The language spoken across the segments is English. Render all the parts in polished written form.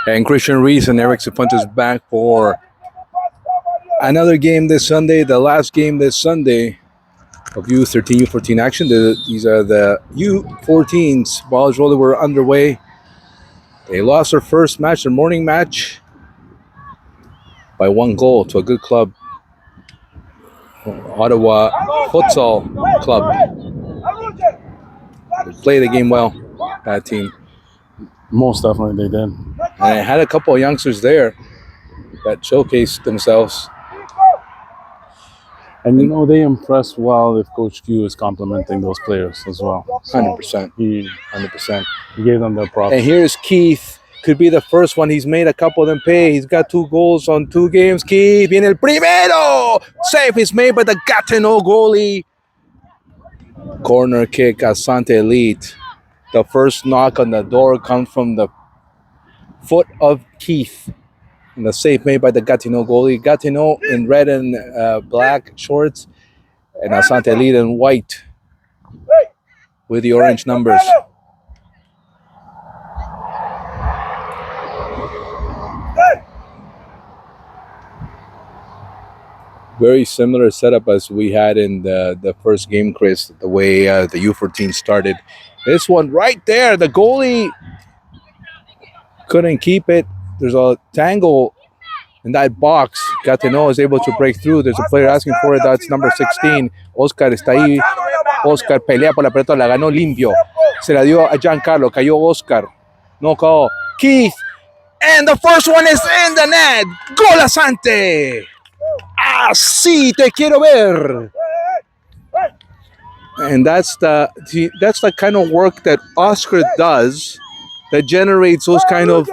And Christian Reese and Eric Cifuentes back for another game this Sunday, the last game this Sunday of U13, U14 action. These are the U14s. Balls rolling were underway. They lost their first match, their morning match, by 1 goal to a good club, Ottawa Futsal Club. They played the game well, that team. Most definitely they did. And I had a couple of youngsters there that showcased themselves. And you know, they impress well if Coach Q is complimenting those players as well. 100%. 100%. He gave them their props. And here's Keith. Could be the first one. He's made a couple of them pay. He's got 2 goals on 2 games. Keith, viene el primero. Save is made by the Gatineau goalie. Corner kick, Asante Elite. The first knock on the door comes from the foot of Keith. And the save made by the Gatineau goalie. Gatineau in red and black shorts. And Asante Elite in white with the orange numbers. Very similar setup as we had in the first game, Chris, the way the U14 started. This one right there, the goalie couldn't keep it. There's a tangle in that box. Gatineau is able to break through. There's a player asking for it. That's number 16. Oscar está ahí. Oscar pelea por la pelota, la ganó limpio. Se la dio a Giancarlo. Cayó Oscar. No call. Keith. And the first one is in the net. Gol Asante. Así te quiero ver. And that's the kind of work that Oscar does that generates those kind of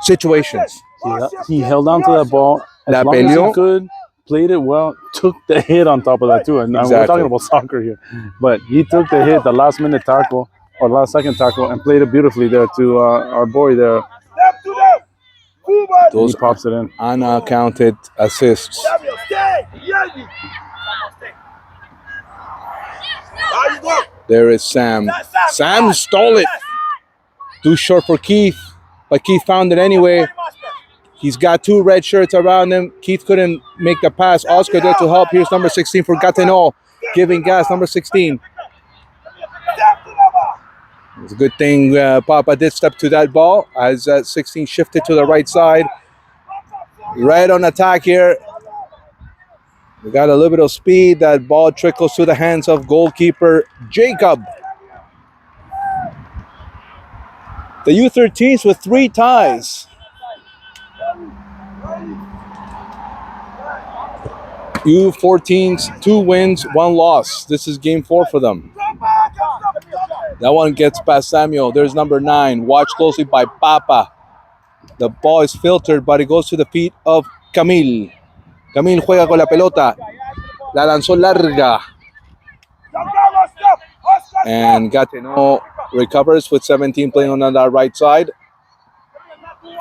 situations. He held on to that ball as long as he could, played it well, took the hit on top of that too. And we're talking about soccer here. But he took the hit, the last minute tackle, or last second tackle, and played it beautifully there to our boy there. Those he pops it in. Unaccounted assists. There is Sam. Sam stole it. Too short for Keith, but Keith found it anyway. He's got 2 red shirts around him. Keith couldn't make the pass. Oscar there to help. Here's number 16 for Gatineau, giving gas. Number 16. It's a good thing Papa did step to that ball as 16 shifted to the right side. Right on attack here. We got a little bit of speed. That ball trickles to the hands of goalkeeper Jacob. The U13s with 3 ties. U14s, 2 wins, 1 loss. This is game 4 for them. That one gets past Samuel. There's number 9. Watched closely by Papa. The ball is filtered, but it goes to the feet of Camille. Camille juega con la pelota. La lanzó larga. And Gatineau recovers with 17 playing on that right side.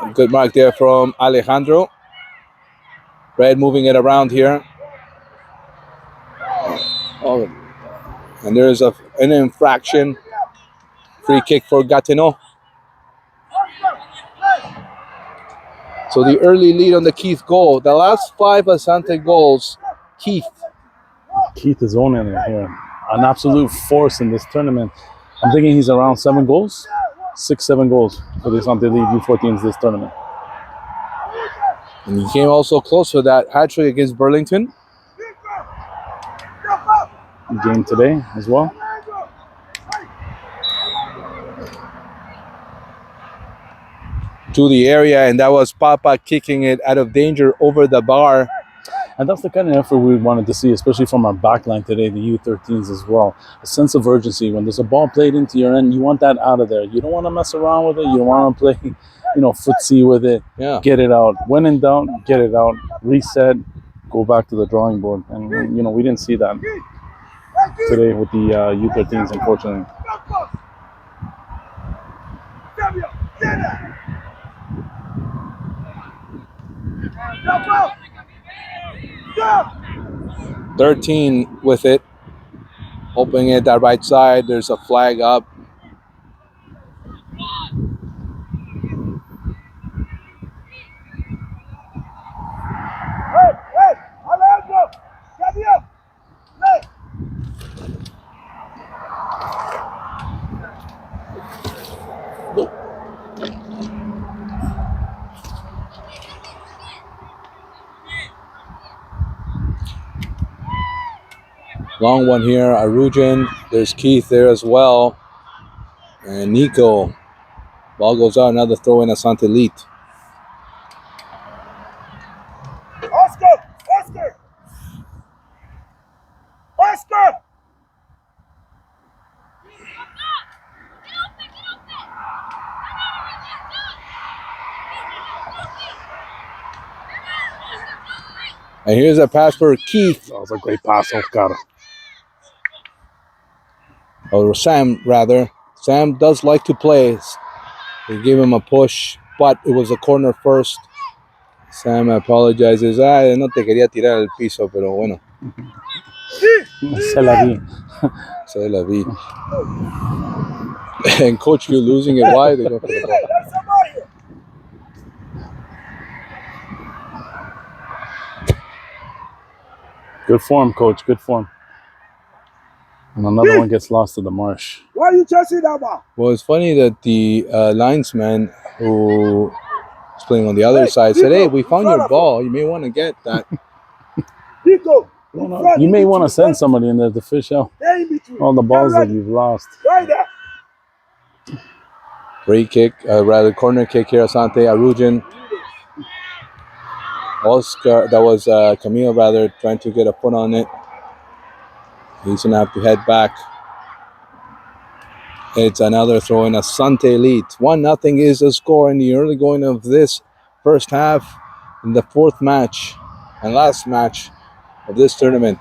A good mark there from Alejandro. Red moving it around here. Oh, and there's an infraction. Free kick for Gatineau. So the early lead on the Keith goal. The last 5 Asante goals, Keith. Keith is owning it here. An absolute force in this tournament. I'm thinking he's around 7 goals. 6-7 goals for the Asante League U14s this tournament. And he came also close for that hat-trick against Burlington. Game today as well. To the area, and that was Papa kicking it out of danger over the bar. And that's the kind of effort we wanted to see, especially from our backline today, the U13s as well. A sense of urgency. When there's a ball played into your end, you want that out of there. You don't want to mess around with it. You don't want to play, footsie with it. Yeah. Get it out. When in doubt, get it out. Reset. Go back to the drawing board. And, we didn't see that today with the U13s, unfortunately. Yeah. 13 with it. Opening it that right side. There's a flag up. Long one here, Arugin. There's Keith there as well. And Nico. Ball goes out, another throw in Asante Elite. Oscar! And here's a pass for Keith. That was a great pass, Oscar. Or Sam, rather. Sam does like to play. They gave him a push, but it was a corner first. Sam apologizes. No te quería tirar al piso, pero bueno. Se la vi. Se la vi. And Coach, you're losing it. Why? They go for the ball. Good form, Coach. Good form. And another one gets lost to the marsh. Why are you chasing that ball? Well, it's funny that the linesman who was playing on the other side said, hey, we found your ball. You may want to get that. Nico, You may want to send somebody in there to fish out all the balls that you've lost. right there. Free kick, rather corner kick here, Asante Arugin. Oscar, that was Camille rather, trying to get a foot on it. He's going to have to head back. It's another throw in Asante Elite. 1-0 is the score in the early going of this first half in the fourth match and last match of this tournament.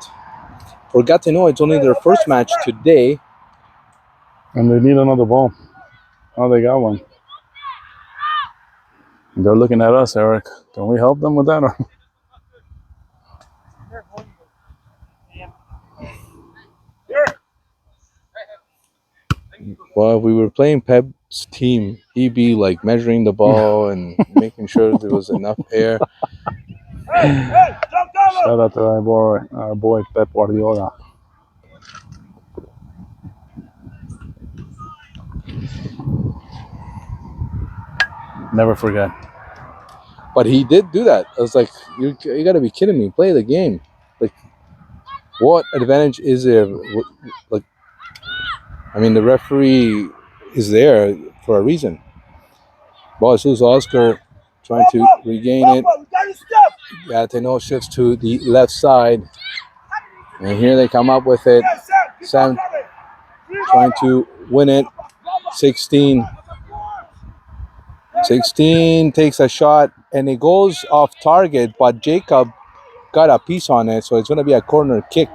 For Gatineau, it's only their first match today. And they need another ball. Oh, they got one. They're looking at us, Eric. Can we help them with that? Or? Well, if we were playing Pep's team, he'd be like measuring the ball and making sure there was enough air. Shout out to our boy Pep Guardiola. Never forget. But he did do that. I was like, you got to be kidding me. Play the game. Like, what advantage is there? Like, I mean, the referee is there for a reason. Ball is loose. Oscar trying to regain it. Gatineau shifts to the left side. And here they come up with it. Sam trying to win it. 16 takes a shot and it goes off target, but Jacob got a piece on it, so it's going to be a corner kick.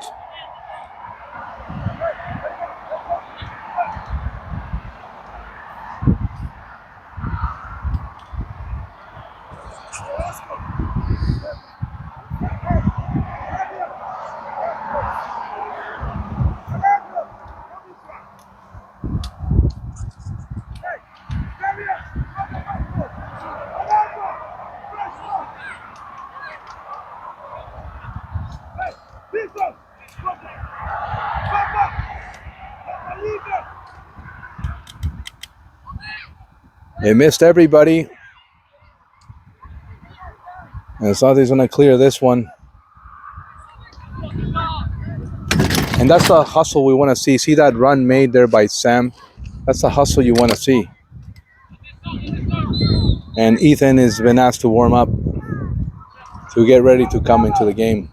They missed everybody. And Asante's going to clear this one. And that's the hustle we want to see. See that run made there by Sam? That's the hustle you want to see. And Ethan has been asked to warm up to get ready to come into the game.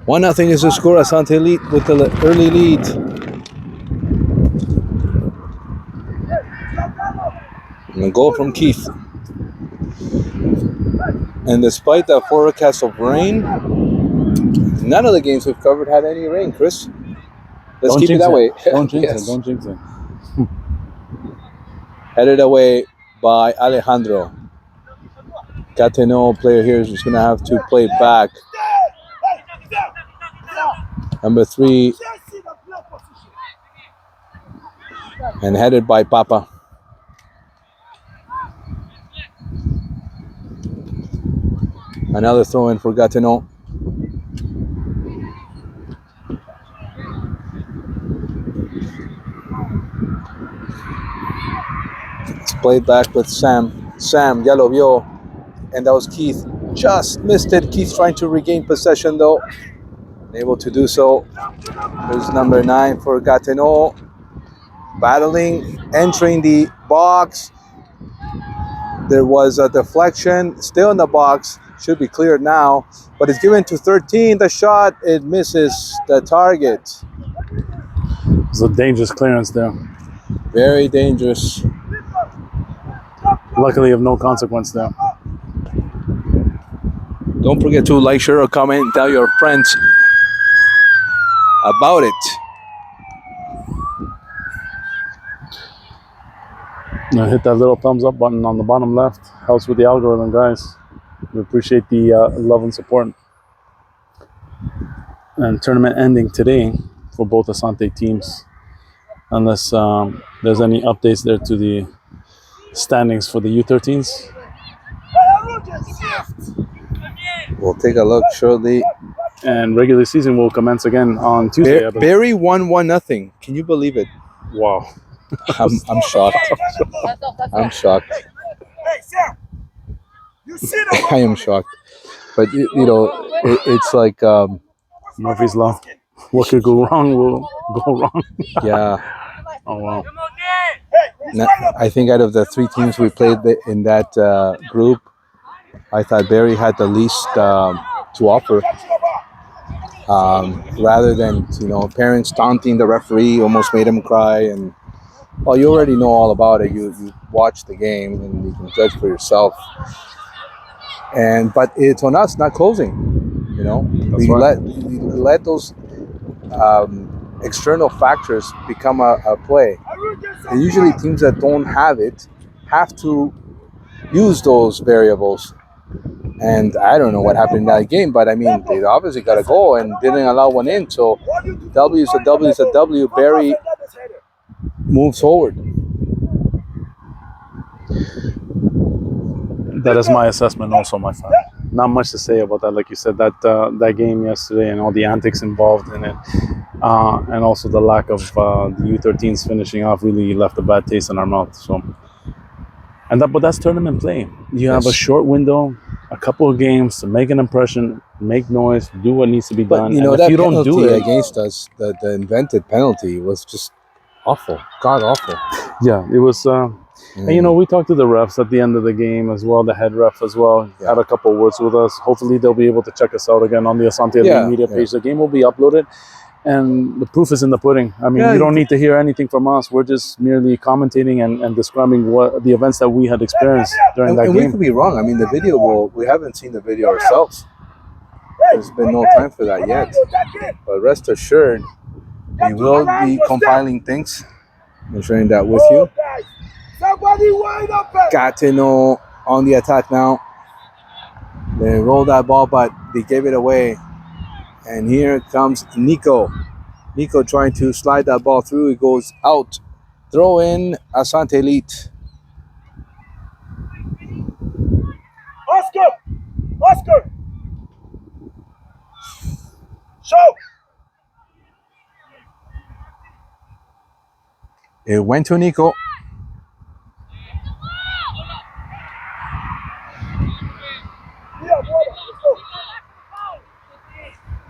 1-0 is the score. Asante Elite with the early lead. And a goal from Keith. And despite the forecast of rain, none of the games we've covered had any rain, Chris. Let's keep it that way. Don't jinx it. Don't jinx it. Headed away by Alejandro. Gatineau player here is just going to have to play back. Number 3. And headed by Papa. Another throw in for Gatineau. Played back with Sam. Sam, ya lo vio. And that was Keith. Just missed it. Keith trying to regain possession though. Able to do so. There's number 9 for Gatineau. Battling, entering the box. There was a deflection. Still in the box. Should be cleared now. But it's given to 13. The shot, it misses the target. It's a dangerous clearance there. Very dangerous. Luckily of no consequence there. Don't forget to like, share, or comment, and tell your friends about it. Now hit that little thumbs up button on the bottom left. Helps with the algorithm, guys. We appreciate the love and support. And tournament ending today for both Asante teams. Unless there's any updates there to the standings for the U13s. We'll take a look shortly. And regular season will commence again on Tuesday. Barry won 1-0. Can you believe it? Wow. I'm shocked. I'm shocked. Hey, Sam. You see the I am shocked. But, it's like, Murphy's Law. What could go wrong will go wrong. yeah. Oh, wow. I think out of the 3 teams we played in that group, I thought Barry had the least to offer. Rather than, parents taunting the referee, almost made him cry. And, well, you already know all about it. You watch the game and you can judge for yourself. But it's on us not closing. We let those external factors become a play. And usually teams that don't have it have to use those variables. And I don't know what happened in that game, but I mean, they obviously got a goal and didn't allow one in. So W is a W is a W. Barry moves forward. That is my assessment also, my friend. Not much to say about that. Like you said, that game yesterday and all the antics involved in it, and also the lack of the U13s finishing off really left a bad taste in our mouth. So, but that's tournament play. You have a short window, a couple of games to make an impression, make noise, do what needs to be done. But and that if you don't do it against us, the invented penalty was just awful, god awful. Yeah, it was. And we talked to the refs at the end of the game as well, the head ref as well, had a couple of words with us. Hopefully they'll be able to check us out again on the Asante Academy media page. The game will be uploaded and the proof is in the pudding. I mean, you don't need to hear anything from us. We're just merely commentating and describing what the events that we had experienced during that game. We could be wrong. I mean, the video we haven't seen the video ourselves. There's been no time for that yet. But rest assured, we will be compiling things and sharing that with you. Gatineau on the attack now. They rolled that ball, but they gave it away. And here comes Nico. Nico trying to slide that ball through. It goes out. Throw in Asante Elite. Oscar. Show. It went to Nico.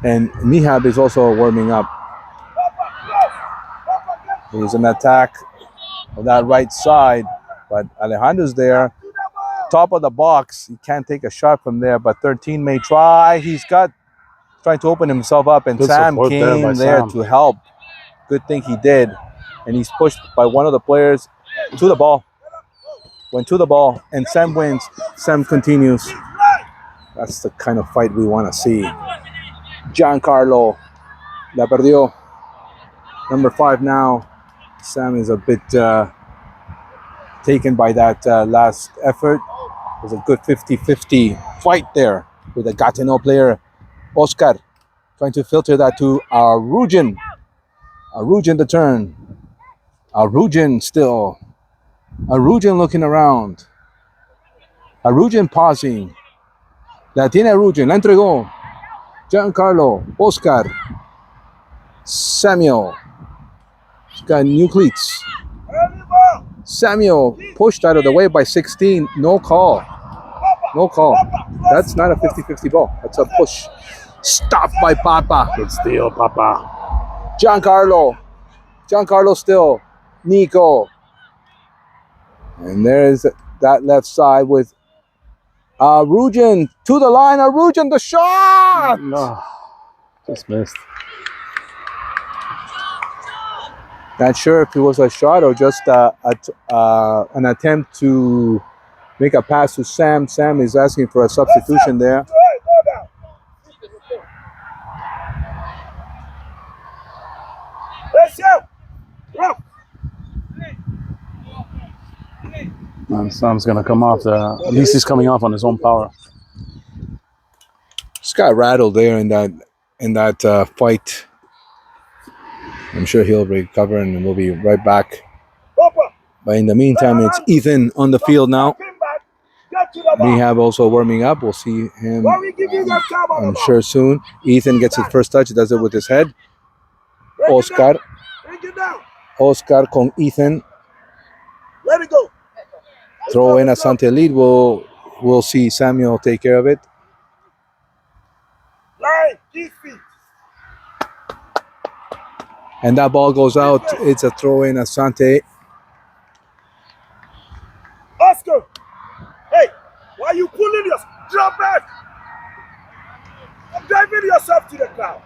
And Mihab is also warming up. He's an attack on that right side, but Alejandro's there. Top of the box. He can't take a shot from there, but 13 may try. He's trying to open himself up, and Sam came there to help. Good thing he did. And he's pushed by one of the players to the ball. Went to the ball, and Sam wins. Sam continues. That's the kind of fight we want to see. Giancarlo, la perdió. Number 5 now. Sam is a bit taken by that last effort. It was a good 50-50 fight there with the Gatineau player, Oscar, trying to filter that to Arugin. Arugin the turn. Arugin still. Arugin looking around. Arugin pausing. La tiene Arugin, la entregó. Giancarlo, Oscar, Samuel. He's got new cleats. Samuel pushed out of the way by 16. No call. No call. That's not a 50-50 ball. That's a push. Stopped by Papa. Good steal, Papa. Giancarlo still. Nico. And there's that left side with Rujan to the line. Rujan, the shot! No, just missed. Not sure if it was a shot or just an attempt to make a pass to Sam. Sam is asking for a substitution there. And Sam's gonna come off at least he's coming off on his own power. Just got rattled there in that fight. I'm sure he'll recover and we'll be right back. But in the meantime, it's Ethan on the field now. Rehab also warming up. We'll see him, I'm sure, soon. Ethan gets his first touch. He does it with his head. Oscar con Ethan. Let it go. Throw in Asante lead. We'll see Samuel take care of it. Line, keep feet. And that ball goes out. It's a throw in Asante. Oscar, hey, why are you pulling yourself? Drop back. I'm driving yourself to the ground.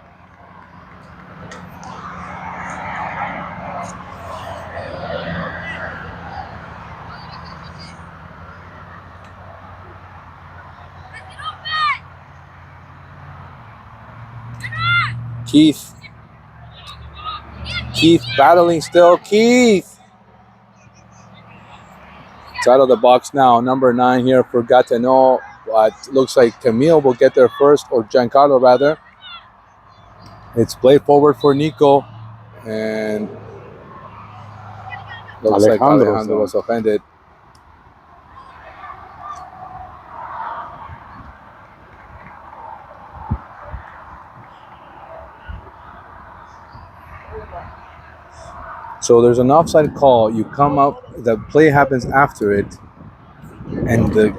Keith battling still. Keith. It's out of the box now. Number 9 here for Gatineau. But looks like Camille will get there first, or Giancarlo rather. It's played forward for Nico. And looks like Alejandro was offended. So there's an offside call. You come up, the play happens after it, and the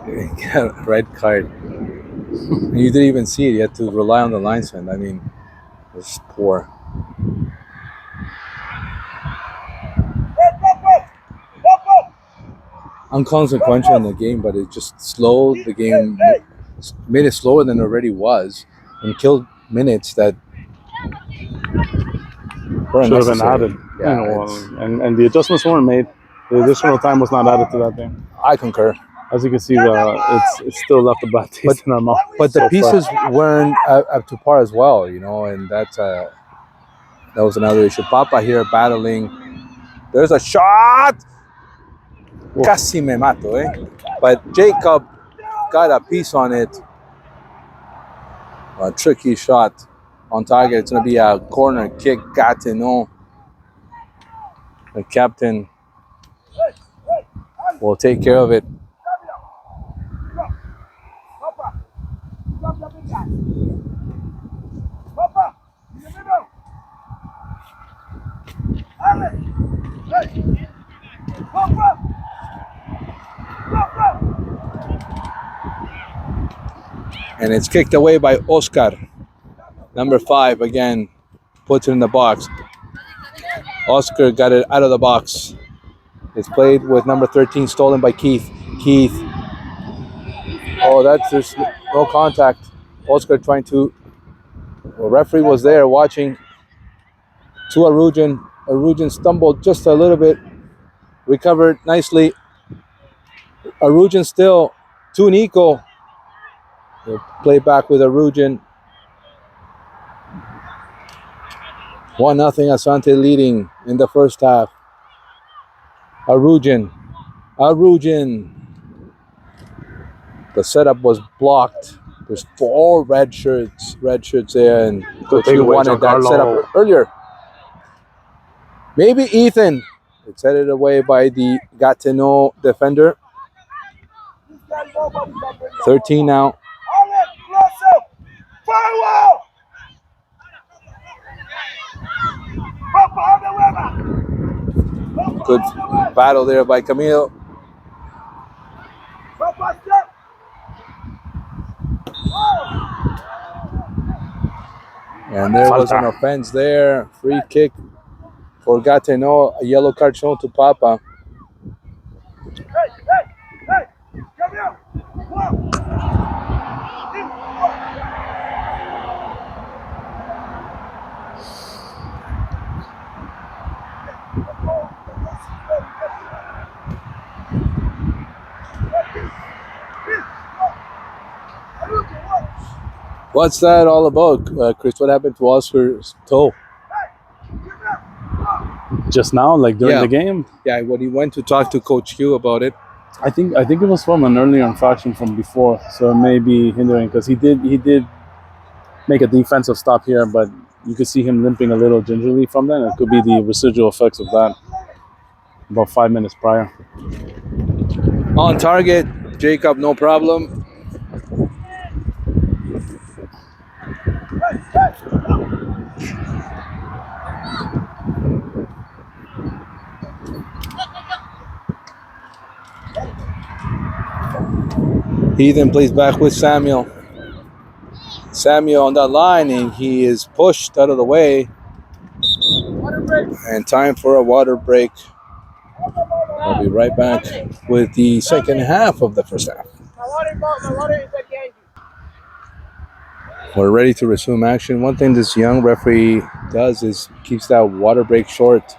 red card. And you didn't even see it. You had to rely on the linesman. I mean, it's poor. Unconsequential in the game, but it just slowed the game, made it slower than it already was, and killed minutes that should have been added. Yeah, and the adjustments weren't made. The additional time was not added to that thing. I concur. As you can see, it's still left a bad taste in our mouth. But the pieces weren't up to par as well, you know, and that was another issue. Papa here battling. There's a shot. Casi me mato, eh? But Jacob got a piece on it. A tricky shot on target. It's going to be a corner kick. Gatineau. The captain will take care of it. And it's kicked away by Oscar. Number 5 again puts it in the box. Oscar got it out of the box. It's played with number 13, stolen by Keith. Keith. Oh, there's no contact. Oscar trying to. The referee was there watching. To Arujan. Arujan stumbled just a little bit. Recovered nicely. Arujan still to Nico. They'll play back with Arujan. 1-0 Asante leading in the first half. Arujan. The setup was blocked. There's 4 red shirts there, and Coach wanted that setup earlier. Maybe Ethan. It's headed away by the Gatineau defender. 13 now. Good battle there by Camilo. And there was an offense there. Free kick for Gatineau. A yellow card shown to Papa. What's that all about, Chris? What happened to Oscar's toe? Just now, like during the game? Yeah, when he went to talk to Coach Hugh about it. I think it was from an earlier infraction from before, so it may be hindering because he did make a defensive stop here, but you could see him limping a little gingerly from that. It could be the residual effects of that about 5 minutes prior. On target, Jacob, no problem. He then plays back with Samuel. Samuel on that line, and he is pushed out of the way. And time for a water break. I'll be right back with the second half of the first half. We're ready to resume action. One thing this young referee does is keeps that water break short.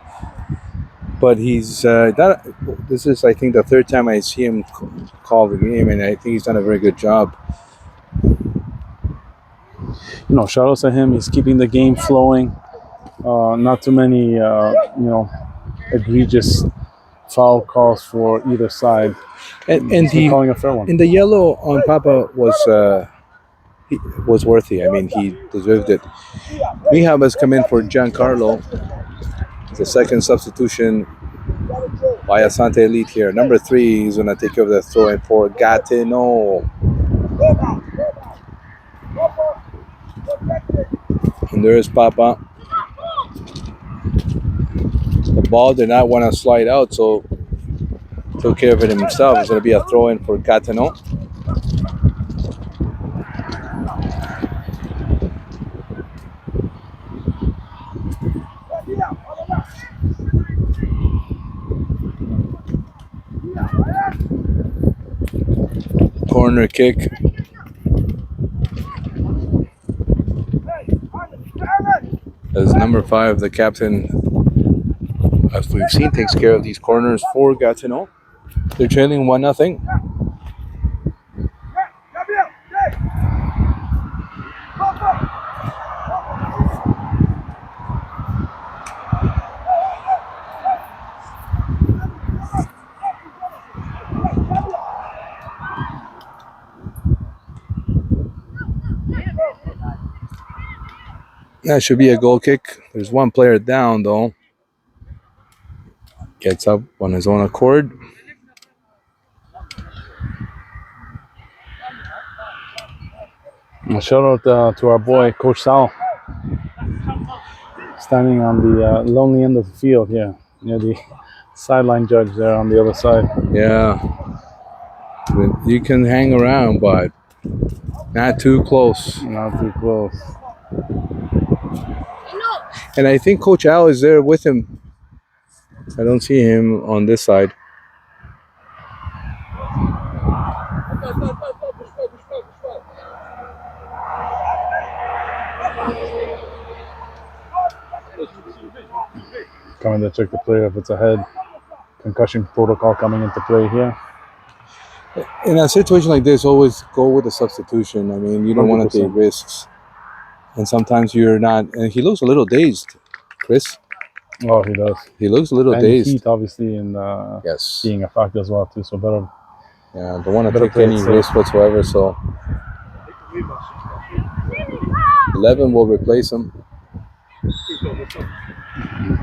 But he's this is, I think, the third time I see him call the game, and I think he's done a very good job. You know, shout out to him. He's keeping the game flowing. Not too many, egregious foul calls for either side. And calling a fair one. And the yellow on Papa was worthy. I mean, he deserved it. Mihab has come in for Giancarlo. The second substitution by Asante Elite here. Number 3 is going to take care of the throw-in for Gatineau. And there's Papa. The ball did not want to slide out, so took care of it himself. It's going to be a throw-in for Gatineau. Corner kick. As number 5, the captain, as we've seen, takes care of these corners for Gatineau. They're trailing 1-0. That should be a goal kick. There's one player down, though. Gets up on his own accord. A shout out to our boy, Coach Sal, standing on the lonely end of the field here, near the sideline judge there on the other side. Yeah. You can hang around, but not too close. Not too close. And I think Coach Al is there with him. I don't see him on this side. Coming to check the player if it's a head. Concussion protocol coming into play here. In a situation like this, always go with a substitution. I mean, you don't 100%. Want to take risks. And sometimes you're not. And he looks a little dazed, Chris. Oh, he does. He looks a little dazed. Heat, obviously, and yes, being a factor as well too. So better. Yeah, don't want to take any risk whatsoever. So 11 will replace him.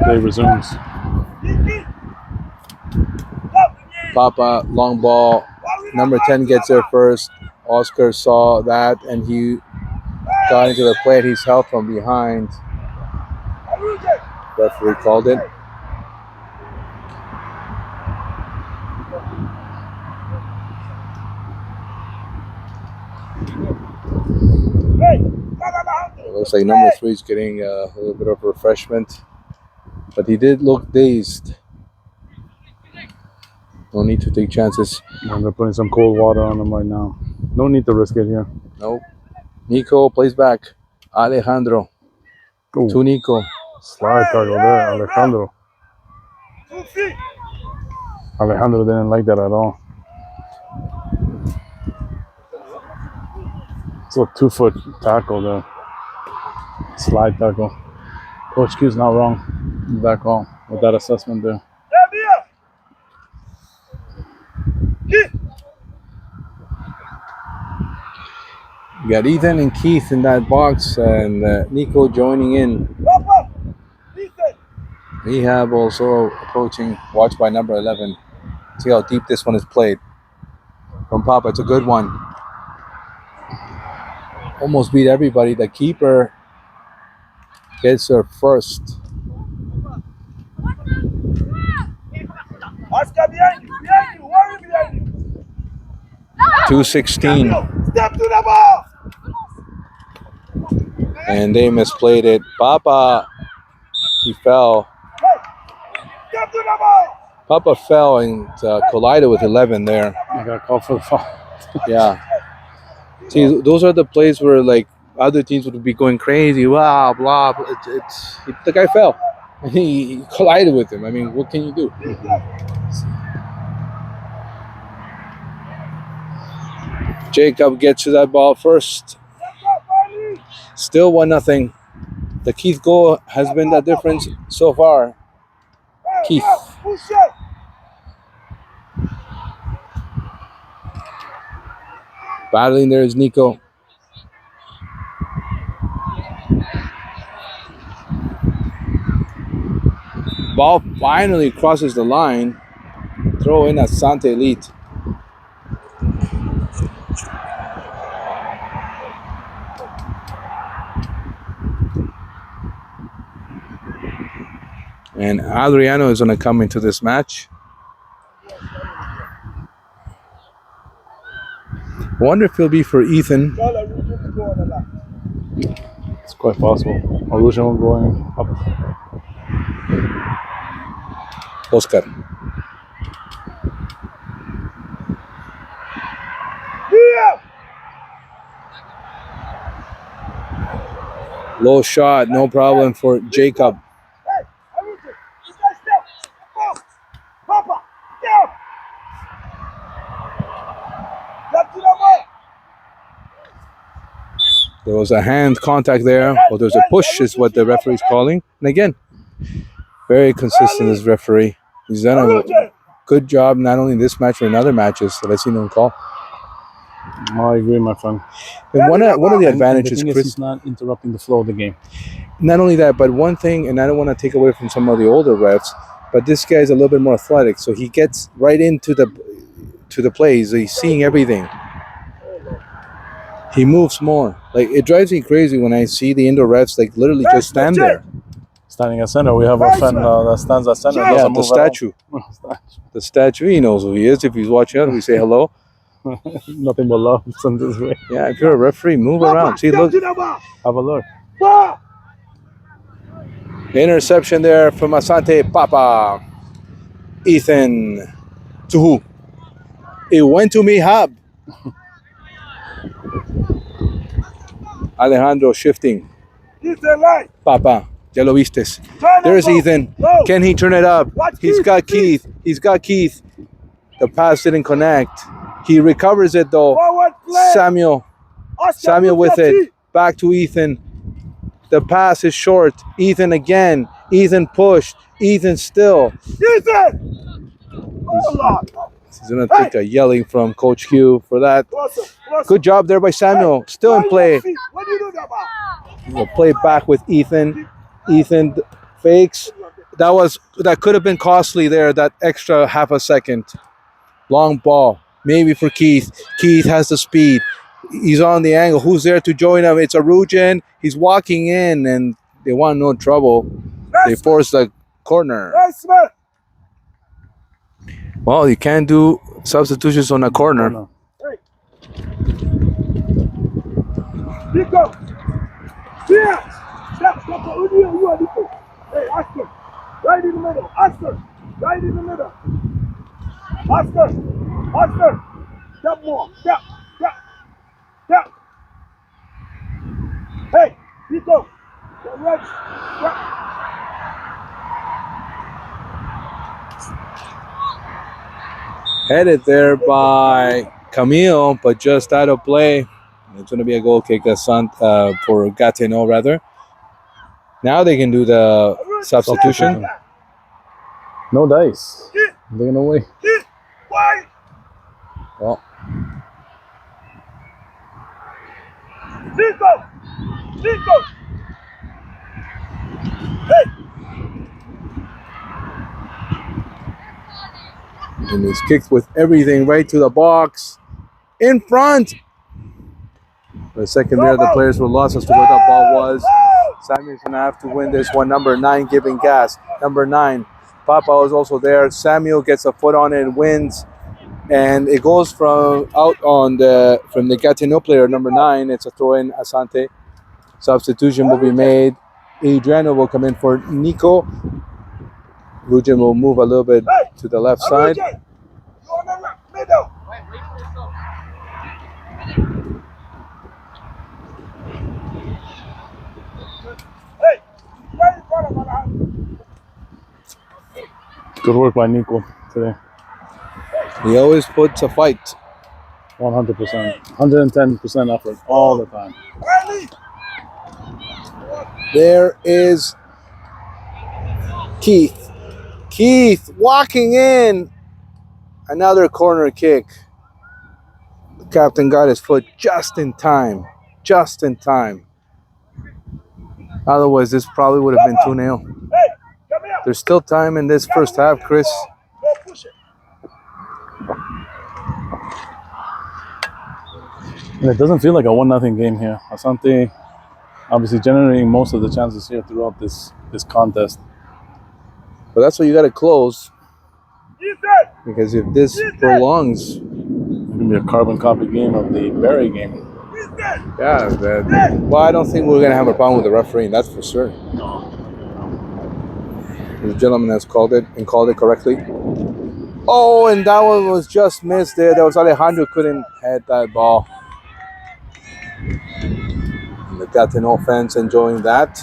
Play resumes. Papa, long ball. Number 10 gets there first. Oscar saw that, and he got into the play. He's helped from behind. Referee called it. Looks like number 3 is getting a little bit of refreshment. But he did look dazed. No need to take chances. And they're putting some cold water on him right now. No need to risk it here. Nope. Nico plays back. Alejandro. Ooh. To Nico. Slide tackle there, Alejandro. 2 feet. Alejandro didn't like that at all. It's a 2-foot tackle there. Slide tackle. Coach Q's not wrong. Back on with that assessment there. You got Ethan and Keith in that box, and Nico joining in. Rehab also approaching. Watched by number 11. See how deep this one is played. From Papa, it's a good one. Almost beat everybody. The keeper gets her first. Oscar behind you, worry behind you. 216. Step to the ball. And they misplayed it. Papa, he fell. Hey, step to the ball. Papa fell and collided with 11 there. I got called for the foul. Yeah. See, those are the plays where like other teams would be going crazy. Wow, blah. The guy fell. He collided with him. I mean, what can you do? Jacob gets to that ball first. Still 1-0. The Keith goal has been the difference so far. Keith. Battling there is Nico. Ball finally crosses the line. Throw in Asante Elite. And Adriano is going to come into this match. I wonder if he'll be for Ethan. It's quite possible. Original going up. Oscar. Low shot, no problem for Jacob. There was a hand contact there, or there's a push is what the referee's calling. And again, very consistent as referee. He's done a good job, not only in this match, but in other matches that I've seen him call. I agree, my friend. And one of the advantages, Chris, Chris, he's not interrupting the flow of the game. Not only that, but one thing, and I don't want to take away from some of the older refs, but this guy is a little bit more athletic, so he gets right into the plays. He's seeing everything. He moves more. Like, it drives me crazy when I see the indoor refs like literally just stand there. Standing at center, we have a friend that stands at center. Yeah, the statue. The statue. He knows who he is. If he's watching us, we say hello. Nothing but love in this way. Yeah, if you're a referee, move around. See, look. Have a look. Interception there from Asante Papa. Ethan. To who? It went to Mihab. Alejandro shifting. Papa. Ya lo vistes. There's Ethan. Can he turn it up? He's got Keith. He's got Keith. The pass didn't connect. He recovers it though. Samuel with it. Back to Ethan. The pass is short. Ethan again. Ethan pushed. Ethan still. He's going to take a yelling from Coach Q for that. Good job there by Samuel. Still in play. We'll play back with Ethan. Ethan fakes. That could have been costly there, that extra half a second. Long ball. Maybe for Keith. Keith has the speed. He's on the angle. Who's there to join him? It's Arujan. He's walking in, and they want no trouble. They force the corner. Well, you can't do substitutions on a corner. Here. Step. You are the. Hey, Oscar. Right in the middle. Oscar. Right in the middle. Oscar. Step more. Step. Hey, Nico. Get ready. Step. Headed there by Camille, but just out of play. It's going to be a goal kick for Gatineau, rather. Now they can do the substitution. No dice. They're gonna wait. Why? Well, Nico. Hey. and it's kicked with everything right to the box. In front. For a second there, the players were lost as to where that ball was. Samuel's going to have to win this one. Number 9 giving gas. Number 9. Papa is also there. Samuel gets a foot on it and wins. And it goes from the Gatineau player, number 9. It's a throw-in, Asante. Substitution will be made. Adriano will come in for Nico. Rujen will move a little bit to the left side. Middle. Hey, right in front of my Good work by Nico today. He always puts a fight. 100%. 110% effort all the time. There is Keith. Keith walking in. Another corner kick. The captain got his foot just in time. Just in time. Otherwise, this probably would have been 2-0. Hey, come here. There's still time in this first half, Chris. Go push it. And it doesn't feel like a 1-0 game here. Asante obviously generating most of the chances here throughout this contest. But that's what you got to close. Ethan. Because if this prolongs, It's going to be a carbon copy game of the Barry game. Ethan. yeah. Well, I don't think we're going to have a problem with the refereeing, that's for sure. The gentleman has called it and called it correctly. Oh, and that one was just missed there. That was Alejandro couldn't hit that ball. And the Gatineau fans enjoying that.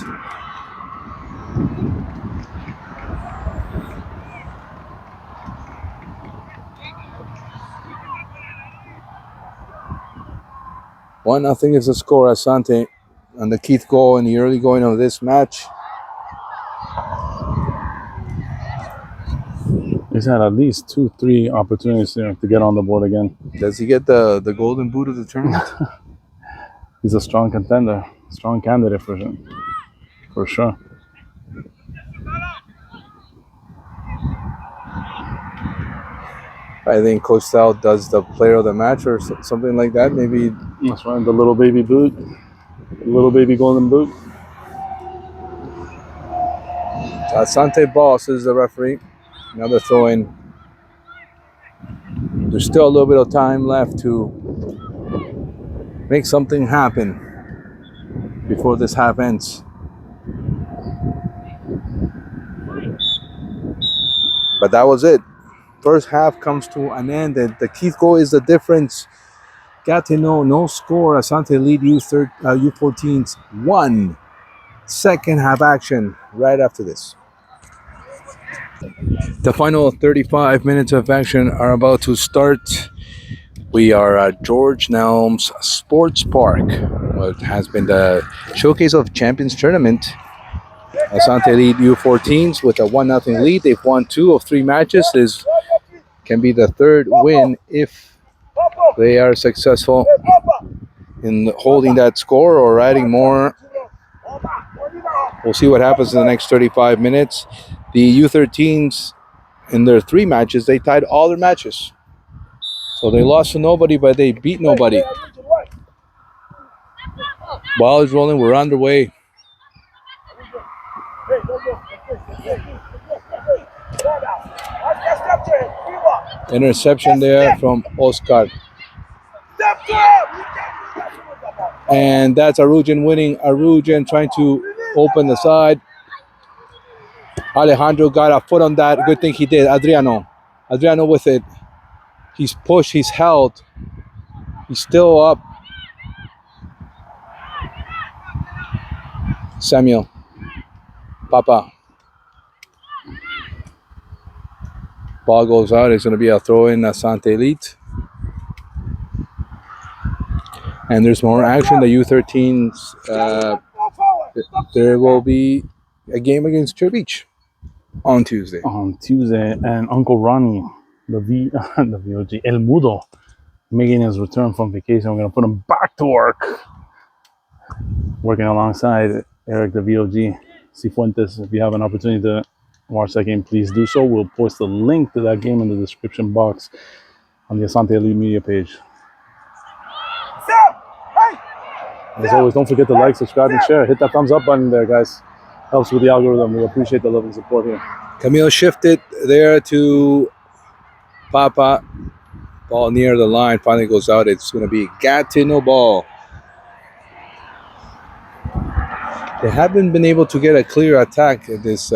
One, I think, is the score. Asante on the Keith goal in the early going of this match. He's had at least 2-3 opportunities here to get on the board again. Does he get the golden boot of the tournament? He's a strong contender, strong candidate for sure. I think Coach Sal does the player of the match or something like that. Maybe That's right, the little baby boot, the little baby golden boot. Asante ball, says the referee. Another throw in. There's still a little bit of time left to make something happen before this half ends. But that was it. First half comes to an end, and the Keith goal is the difference. Gatineau, no score. Asante lead U14's 1. Second half action right after this. The final 35 minutes of action are about to start. We are at George Nelms Sports Park, what has been the showcase of Champions Tournament. Asante lead U14s with a 1-0 lead. They've won 2 of 3 matches. This can be the third win if they are successful in holding that score or adding more. We'll see what happens in the next 35 minutes. The U13s, in their 3 matches, they tied all their matches. So they lost to nobody, but they beat nobody. Ball is rolling. We're underway. Interception there from Oscar. And that's Arujan winning. Arujan trying to open the side. Alejandro got a foot on that. Good thing he did. Adriano with it. He's pushed. He's held. He's still up. Samuel. Papa. Ball goes out. It's going to be a throw in Asante Elite. And there's more action. The U13s. There will be a game against Cherry Beach on Tuesday. And Uncle Ronnie, the VOG, El Mudo, making his return from vacation. We're going to put him back to work. Working alongside Eric, the VOG, Cifuentes. If you have an opportunity to watch that game, please do so. We'll post a link to that game in the description box on the Asante Elite Media page. As always, don't forget to like, subscribe, and share. Hit that thumbs up button there, guys. Helps with the algorithm. We appreciate the love and support here. Camille shifted there to Papa. Ball near the line. Finally goes out. It's going to be Gatineau ball. They haven't been able to get a clear attack at this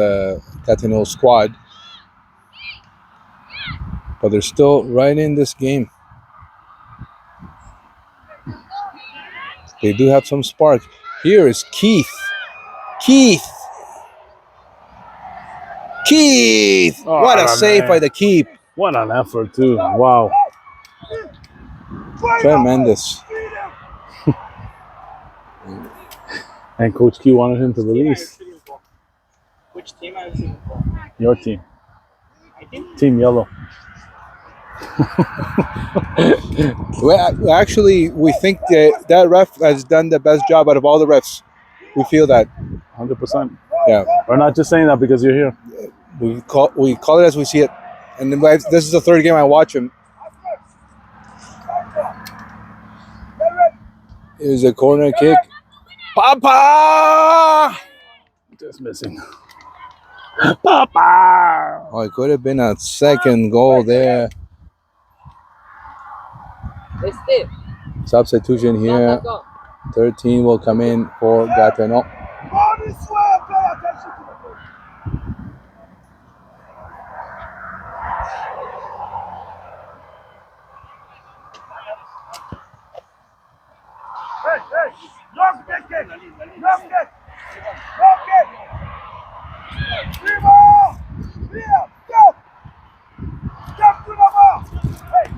Gatineau squad. But they're still right in this game. They do have some spark. Here is Keith. Oh, what a save by the keep. What an effort, too. Wow. Tremendous. And Coach Q wanted him to release. Which team are you rooting for? Your team. My team? Team Yellow. Well, actually, we think that ref has done the best job out of all the refs. We feel that. 100%. Yeah. We're not just saying that because you're here. We call it as we see it. And then this is the third game I watch him. Here's a corner kick. Papa! Just missing. Papa! Oh, it could have been a second goal there. Substitution here. 13 will come in for Gatineau.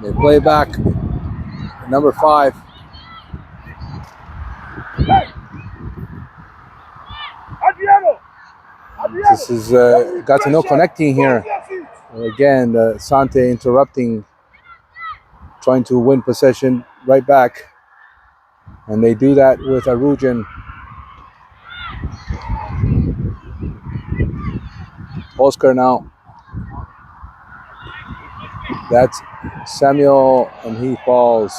They play back. Number 5. This is Gatineau connecting here. Again, Asante interrupting, trying to win possession right back. And they do that with Arujan. Oscar now. That's Samuel, and he falls.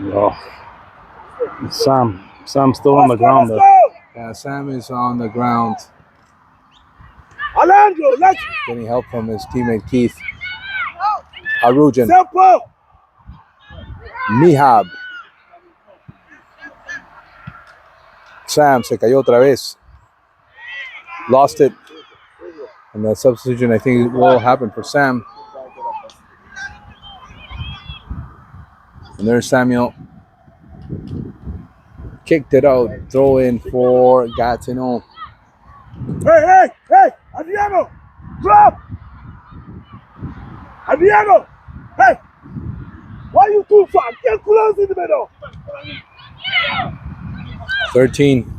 Oh. Sam's still on the ground there. Yeah, Sam is on the ground. Alejandro, let's Getting help from his teammate Keith. Arujan. tempo. Mihab. Sam se cayó otra vez. Lost it. And the substitution, I think, will happen for Sam. And there's Samuel. Kicked it out. Throw in for Gatineau. Hey, Adriano, drop. Adriano, hey, why are you too far? Get close in the middle. 13.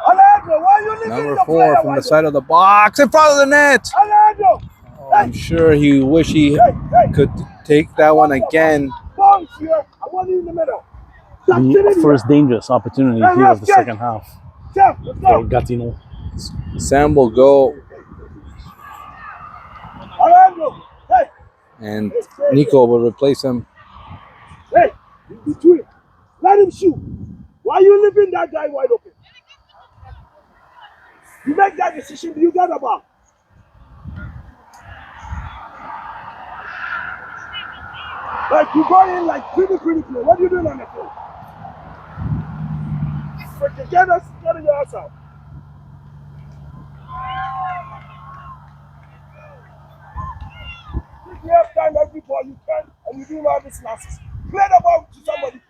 Alejandro, why are you leaving Number the 4 player from the wide side of the box in front of the net. open? Alejandro, I'm sure he wish he could take that one again. bounce here. I want you in the middle. The first dangerous opportunity here of the second half Jeff, let's for go. Gatineau. Sam will go, Alejandro, hey, and Nico will replace him. hey, in between. Let him shoot. Why are you leaving that guy wide open? You make that decision, you got about. Like you go in like pretty play. What are you doing on the field? Freaking get your ass out. If you have time every ball you can and you do all these classes. Play the ball to somebody.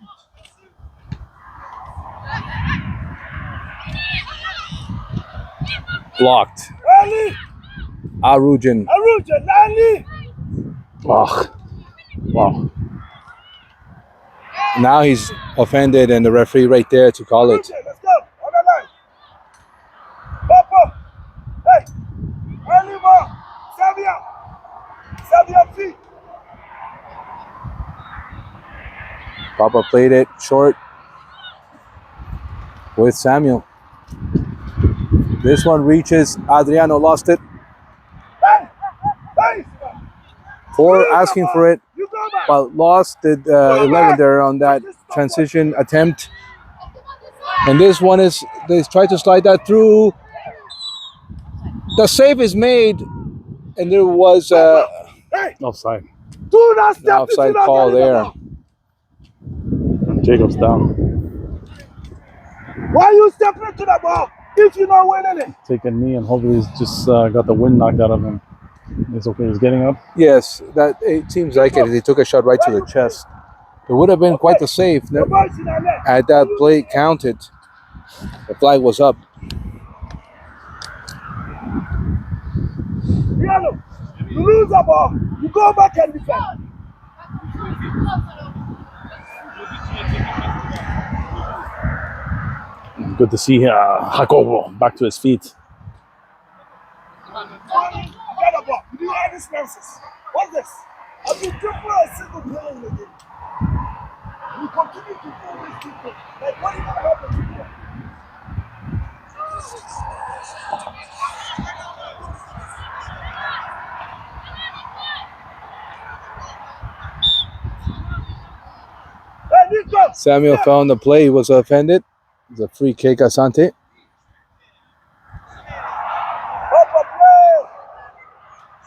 Blocked. Ali! Arujan. Ali! Oh, wow. Now he's offended, and the referee right there to call it. Let's go. On the line. Papa. Hey. Oliver. Sabia feet. Papa played it short with Samuel. This one reaches. Adriano lost it. Hey. For asking for it, You go back. but lost the 11 there on that transition attempt. And this one is, they try to slide that through. The save is made, and there was Hey. Offside. Do not an step offside call there. And Jacob's down. Why you stepping into the ball if you're not winning it? Take a knee and hopefully he's just got the wind knocked out of him. It's okay. He's getting up. Yes, that it seems like it. He took a shot right to the chest. It would have been quite the save. Had that play counted, the flag was up. Piano, you lose the ball, you go back and defend. Good to see Jacobo back to his feet. Get the ball. You do all these nonsense. What's this? I've been triple a single player in the game. You continue to do this people. Like, what are you going to happen to you? Hey, Nico! Samuel found the play. He was offended. It's a free kick, Asante.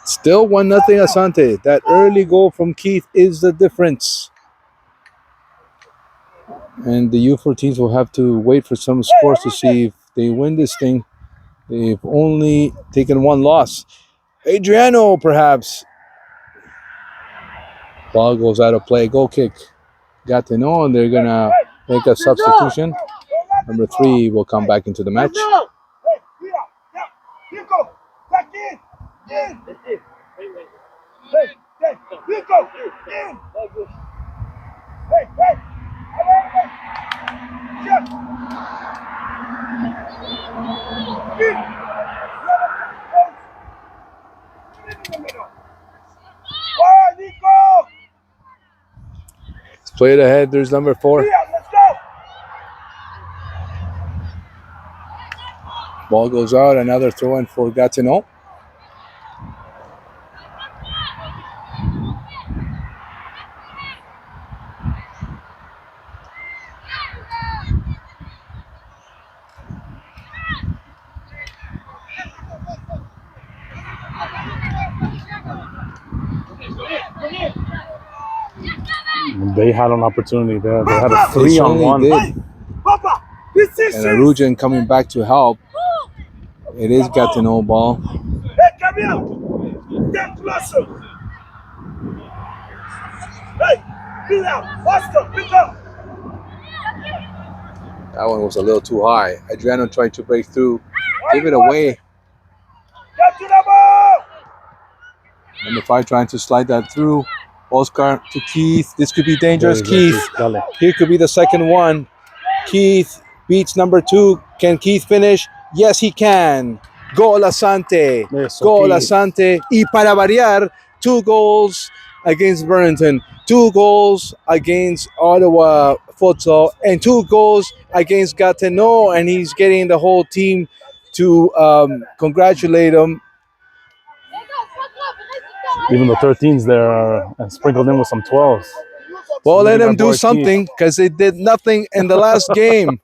Still 1-0 Asante. That early goal from Keith is the difference. And the U14s will have to wait for some scores to see if they win this thing. They've only taken one loss. Adriano, perhaps. Ball goes out of play. Goal kick. Gatineau, and they're going to make a substitution. Number 3 will come back into the match. Play it ahead. There's number 4. Ball goes out. Another throw in for Gatineau. They had an opportunity there. They had a 3-on-1. And Arujan coming back to help. It is Gatineau ball. Hey, come here. Get closer. Hey, be out. Oscar, pick up. That one was a little too high. Adriano trying to break through. Give it away. Get to the ball. Number 5 trying to slide that through. Oscar to Keith. This could be dangerous. Keith. Here could be the second one. Keith beats number 2. Can Keith finish? Yes, he can. Goal Asante. Goal Asante. Y para variar, 2 goals against Burlington, 2 goals against Ottawa Futsal, and 2 goals against Gatineau. And he's getting the whole team to congratulate him. Even the 13s there and sprinkled in with some 12s. Well, let them do something because they did nothing in the last game.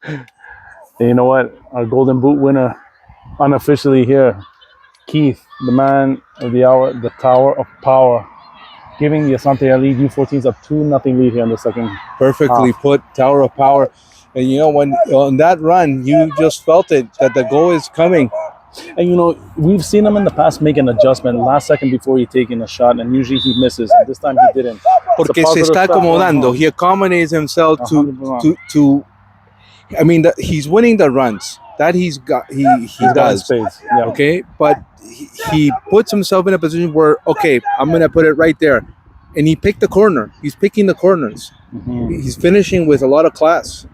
And you know what? Our Golden Boot winner, unofficially here, Keith, the man of the hour, the Tower of Power. giving the Asante lead. U14's a 2-0 lead here in the second. Perfectly put, Tower of Power. And you know, when on that run, you just felt it, that the goal is coming. And you know, we've seen him in the past make an adjustment last second before he taking a shot, and usually he misses. And this time he didn't. Porque se está acomodando. He accommodates himself to I mean, he's winning the runs. That he does. Yeah. Okay, but he puts himself in a position where, okay, I'm going to put it right there. And he picked the corner. He's picking the corners. Mm-hmm. He's finishing with a lot of class.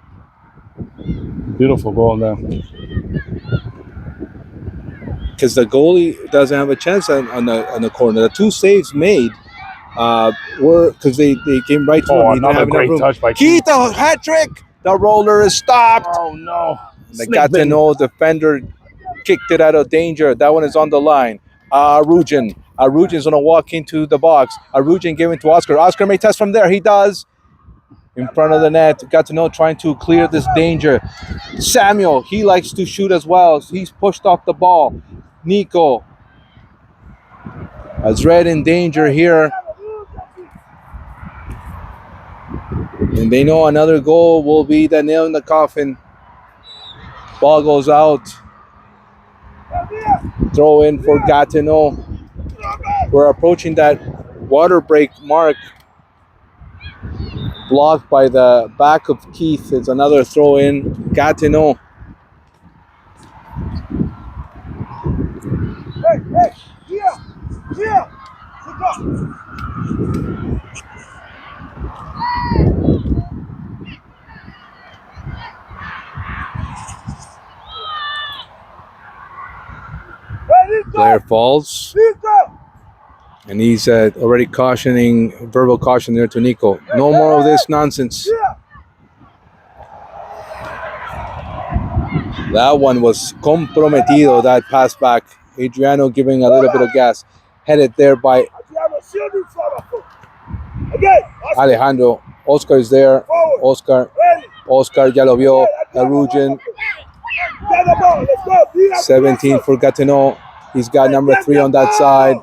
Beautiful goal there. Because the goalie doesn't have a chance on the corner. The two saves made were because they came right to him. He didn't have great enough room. touch by Keith, a hat trick. The roller is stopped. Oh no! The Gatineau defender kicked it out of danger. That one is on the line. Arugin. Arujin's going to walk into the box. Arugin giving to Oscar. Oscar may test from there. He does. In front of the net. Gatineau trying to clear this danger. Samuel, he likes to shoot as well. He's pushed off the ball. Nico has Red in danger here. And they know another goal will be the nail in the coffin. Ball goes out. Throw in for Gatineau. We're approaching that water break mark. Blocked by the back of Keith. It's another throw in. Gatineau. Hey, here. Player falls. And he's already cautioning, verbal caution there to Nico. No more of this nonsense. That one was comprometido, that pass back. Adriano giving a little bit of gas. Headed there by Alejandro. Oscar is there. Oscar ya lo vio. Arugin. 17 for Gatineau. He's got number 3 on that side.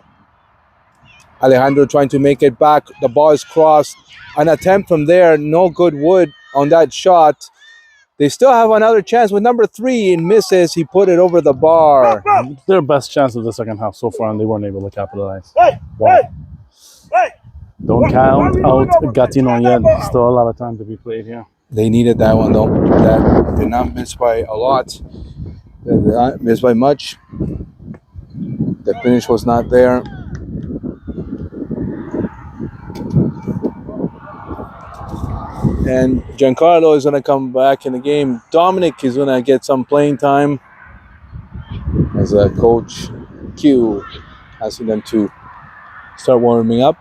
Alejandro trying to make it back. The ball is crossed. An attempt from there. No good wood on that shot. They still have another chance with number 3 and misses. He put it over the bar. Their best chance of the second half so far, and they weren't able to capitalize. Don't count out Gatineau yet. Still a lot of time to be played here. They needed that one though. That did not miss by a lot. They did not miss by much. The finish was not there. And Giancarlo is going to come back in the game. Dominic is going to get some playing time as Coach Q asking them to start warming up.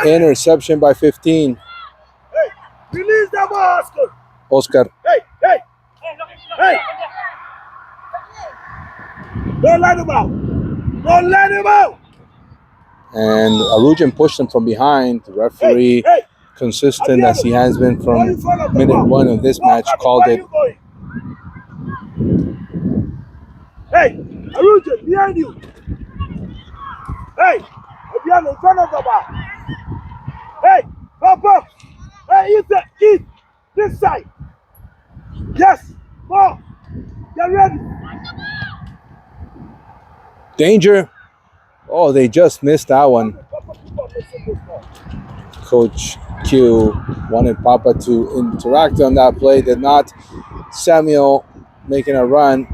Interception by 15. Hey, release that ball, Oscar. Hey. Don't let him out. And Arugin pushed him from behind. The referee, consistent as he has been from minute 1 of this match, called it. Hey, Arugin, behind you. Hey, Adriano, in front of the ball. Hey, Papa. Hey, Eat. This side. Yes, ball. Get ready. Danger. Oh, they just missed that one. Coach Q wanted Papa to interact on that play. Did not. Samuel making a run.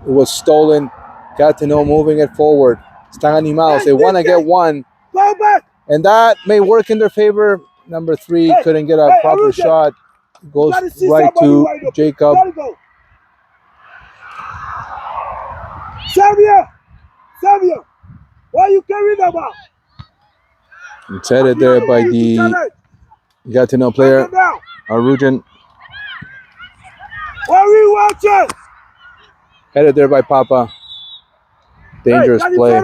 It was stolen. Gatineau moving it forward. Están animados. They want to get one. And that may work in their favor. Number 3 couldn't get a proper shot. Goes right to Jacob. Samuel, why you carrying the ball? It's headed there by the Gatineau player, Arugin. Why are we watching? Headed there by Papa. Dangerous play.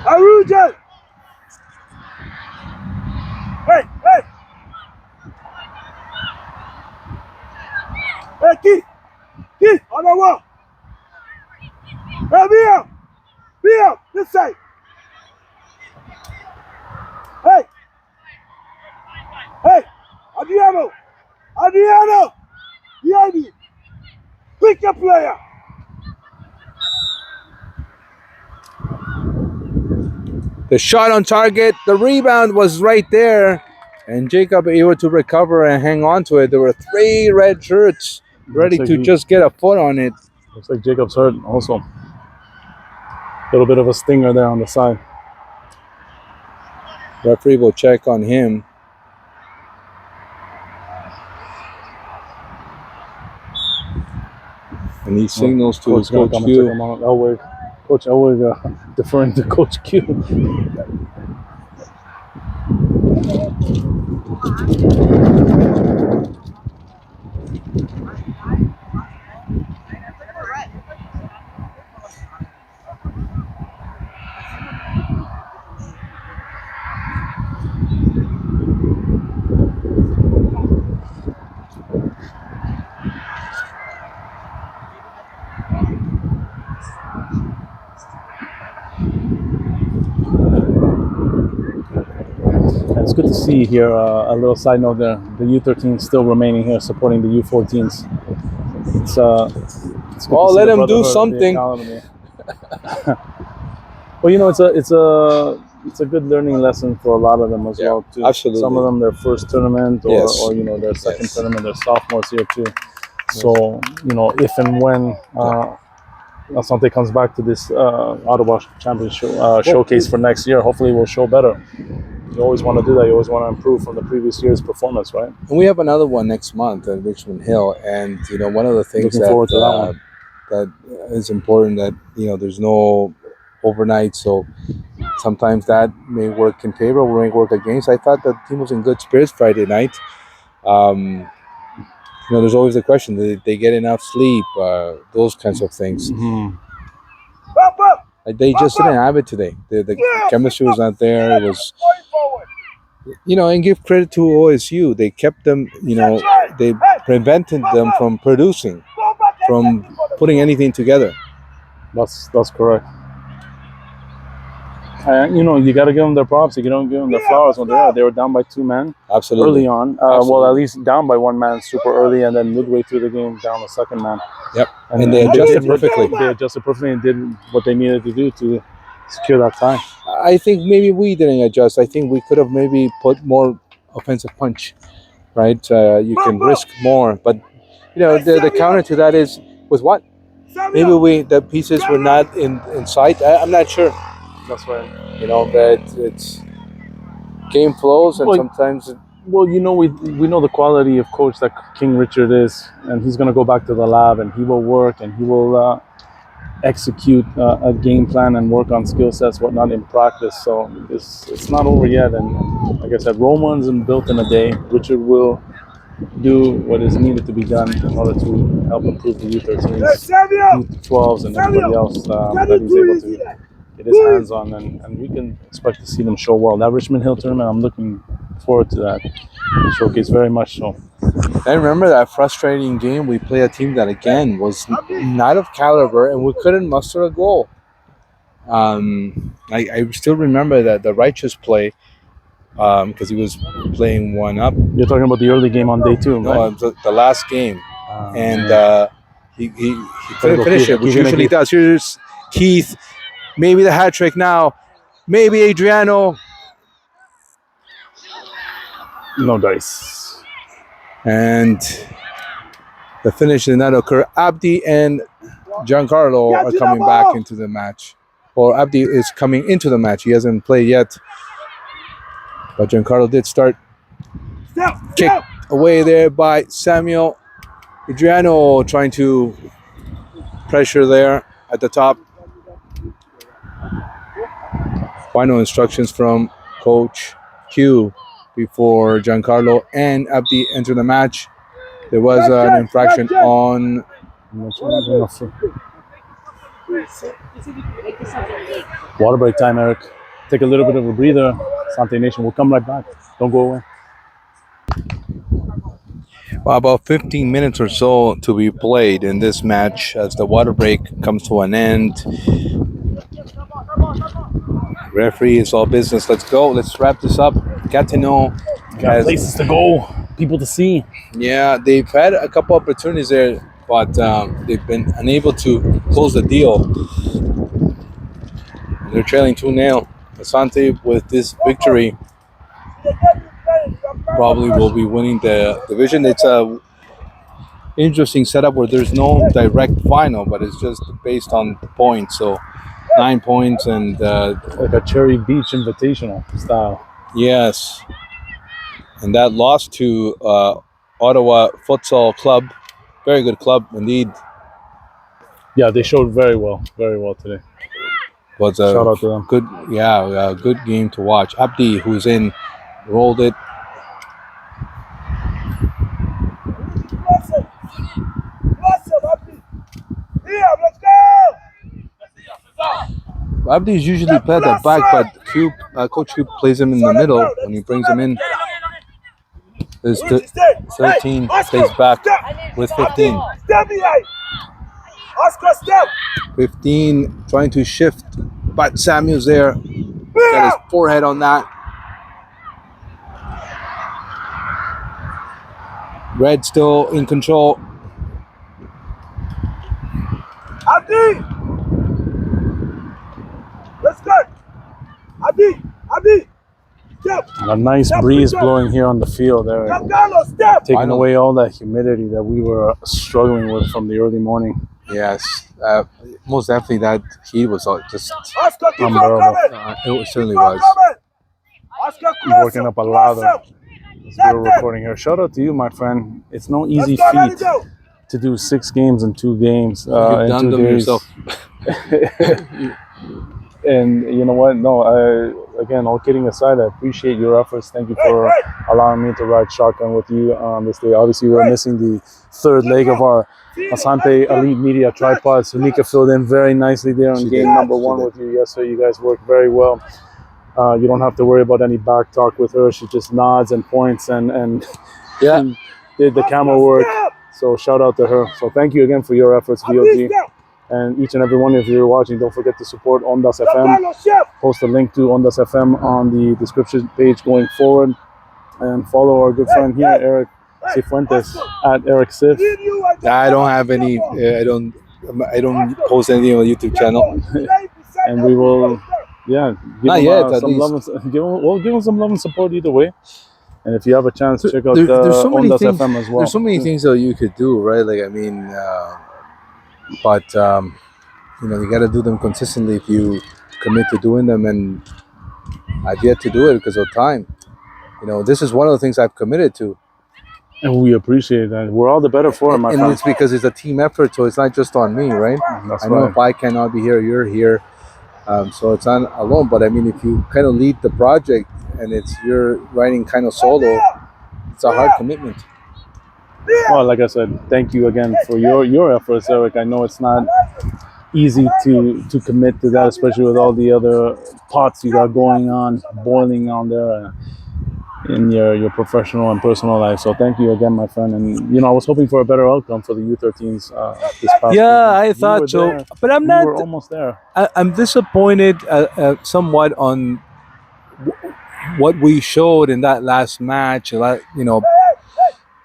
Arugin. Hey. Hey, Keith, on the wall. Hey, be up, this side. Hey, Adriano, behind you. Pick your player. The shot on target, the rebound was right there, and Jacob able to recover and hang on to it. There were 3 red shirts ready to just get a foot on it. Looks like Jacob's hurt also. A little bit of a stinger there on the side. Referee will check on him. And he signals to Coach Q. Coach Elwig deferring to Coach Q. It's good to see here. A little side note there: the U13 still remaining here, supporting the U14s. It's good to see let the him do brotherhood, something. Well, you know, it's a good learning lesson for a lot of them as well too. Absolutely. Some of them their first tournament or you know their second tournament, their sophomores here too. So you know, if and when Asante comes back to this Ottawa championship showcase for next year, hopefully we'll show better. You always want to do that. You always want to improve from the previous year's performance, right? And we have another one next month at Richmond Hill, and you know, one of the things Looking forward to that one. That is important, that you know, there's no overnight, so sometimes that may work in favor or may work against. I thought the team was in good spirits Friday night. You know, there's always the question: did they get enough sleep? Those kinds of things. Mm-hmm. They just didn't have it today. The chemistry was not there. It was, you know, and give credit to OSU. They kept them, you know, they prevented them from producing, from putting anything together. That's correct. You know, you got to give them their props. You don't give them their flowers when they were down by 2 men. Absolutely. Early on. Well, at least down by 1 man super early, and then midway through the game down the second man. Yep. And they adjusted perfectly. They adjusted perfectly and did what they needed to do to secure that tie. I think maybe we didn't adjust. I think we could have maybe put more offensive punch, right? You can risk more, but you know, the counter to that is with what? Maybe the pieces were not in sight. I'm not sure. That's right. You know, that it's game flows, and sometimes. Well, you know, we know the quality of coach that King Richard is, and he's going to go back to the lab, and he will work, and he will execute a game plan and work on skill sets, whatnot, in practice. So it's not over yet, and like I said, Rome isn't built in a day. Richard will do what is needed to be done in order to help improve the U13s, U12s, and everybody else that he's able to get his hands on, and we can expect to see them show well. That Richmond Hill tournament, I'm looking forward to that showcase very much so. I remember that frustrating game. We played a team that again was not of caliber, and we couldn't muster a goal. I still remember that the Righteous play, because he was playing one up. You're talking about the early game on day 2, right? No, the last game, and he couldn't finish it, which usually does. Here's Keith. Maybe the hat trick now. Maybe Adriano. No dice. And the finish did not occur. Abdi and Giancarlo are coming back into the match. Or Abdi is coming into the match. He hasn't played yet. But Giancarlo did start. Kicked away there by Samuel. Adriano trying to pressure there at the top. Final instructions from Coach Q before Giancarlo and Abdi enter the match. There was an infraction on. Water break time, Eric. Take a little bit of a breather. Asante Nation, we'll come right back. Don't go away. Well, about 15 minutes or so to be played in this match as the water break comes to an end. Referee is all business. Let's go. Let's wrap this up. Gatineau Got has, places to go, people to see. yeah, they've had a couple opportunities there, but they've been unable to close the deal. They're trailing 2-0. Asante, with this victory, probably will be winning the division. It's a interesting setup where there's no direct final, but it's just based on the points. So 9 points and Like a Cherry Beach Invitational style. yes, and that loss to Ottawa Futsal Club, very good club indeed. Yeah, they showed very well today. Was a Shout out to them. good, yeah, a good game to watch. Abdi, who's in, rolled it. Abdi's usually played at back, but Coach Cube plays him in the middle when he brings him in. There's 13 plays back with 15. 15 trying to shift, but Samuel's there. Got his forehead on that. Red still in control. Abdi! Let's go! Abdi! Step! And a nice breeze blowing here on the field there, Step! taking away all that humidity that we were struggling with from the early morning. Yes, most definitely that heat was just Unbearable. it certainly was. Working up a lather as we were recording here. Shout out to you, my friend. It's no easy feat to do 6 games in 2 games You've in done 2 them days. yourself. And you know what? No, again, all kidding aside, I appreciate your efforts. Thank you for allowing me to ride shotgun with you on this day. Obviously, we're missing the 3rd leg of our Asante Elite Media tripod. Sunika filled in very nicely there on game number 1 with you yesterday. You guys worked very well. You don't have to worry about any back talk with her. She just nods and points and Yeah, did the camera work. So shout out to her. So thank you again for your efforts, VOG. And each and every one of you watching, don't forget to support Ondas FM. Post a link to Ondas FM on the description page going forward. And follow our good friend here, Eric Cifuentes, at Eric Sif. I don't have any. I don't post anything on the YouTube channel. And we will, yeah, give Not him, yet, at some least. love and, give him some love and support either way. And if you have a chance, check out There's so many Ondas things. FM as well. There's so many things that you could do, right? Like I mean, but you got to do them consistently if you commit to doing them. And I've yet to do it because of time. This is one of the things I've committed to. And we appreciate that. We're all the better for it, my And friend. it's because it's a team effort, so it's not just on me, right? That's I know right. if I cannot be here, you're here. So it's not alone. But I mean, if you kind of lead the project and you're writing kind of solo, it's a hard commitment. Well, like I said, thank you again for your efforts, Eric. I know it's not easy to commit to that, especially with all the other pots you got going on, boiling on there in your professional and personal life. So thank you again, my friend. And I was hoping for a better outcome for the U13s this past Yeah, weekend. I We thought were so, there. but I'm We not. were almost there. I'm disappointed somewhat on what we showed in that last match.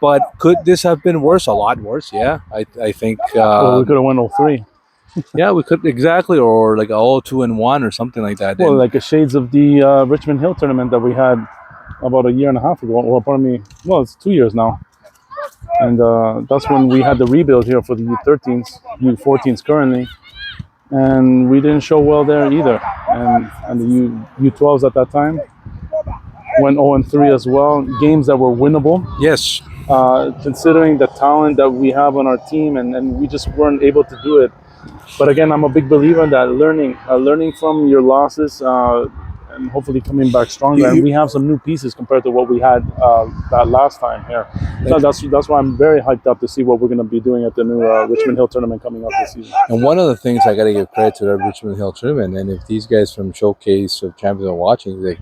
But could this have been worse? A lot worse. Yeah, I think. Well, we could have won 0-3. Yeah, we could exactly, or like a 2-1 or something like that. Well, And like the shades of the Richmond Hill tournament that we had about a year and a half ago. Well, pardon me. Well, it's 2 years now. And that's when we had the rebuild here for the U13s, U14s currently. And we didn't show well there either. And the U12s at that time went 0-3 as well. Games that were winnable, yes, considering the talent that we have on our team, and we just weren't able to do it. But again, I'm a big believer in that learning from your losses, and hopefully coming back stronger. And we have some new pieces compared to what we had that last time here. So that's why I'm very hyped up to see what we're going to be doing at the new Richmond Hill tournament coming up this season. and one of the things I got to give credit to the Richmond Hill tournament, and if these guys from Showcase of Champions are watching, like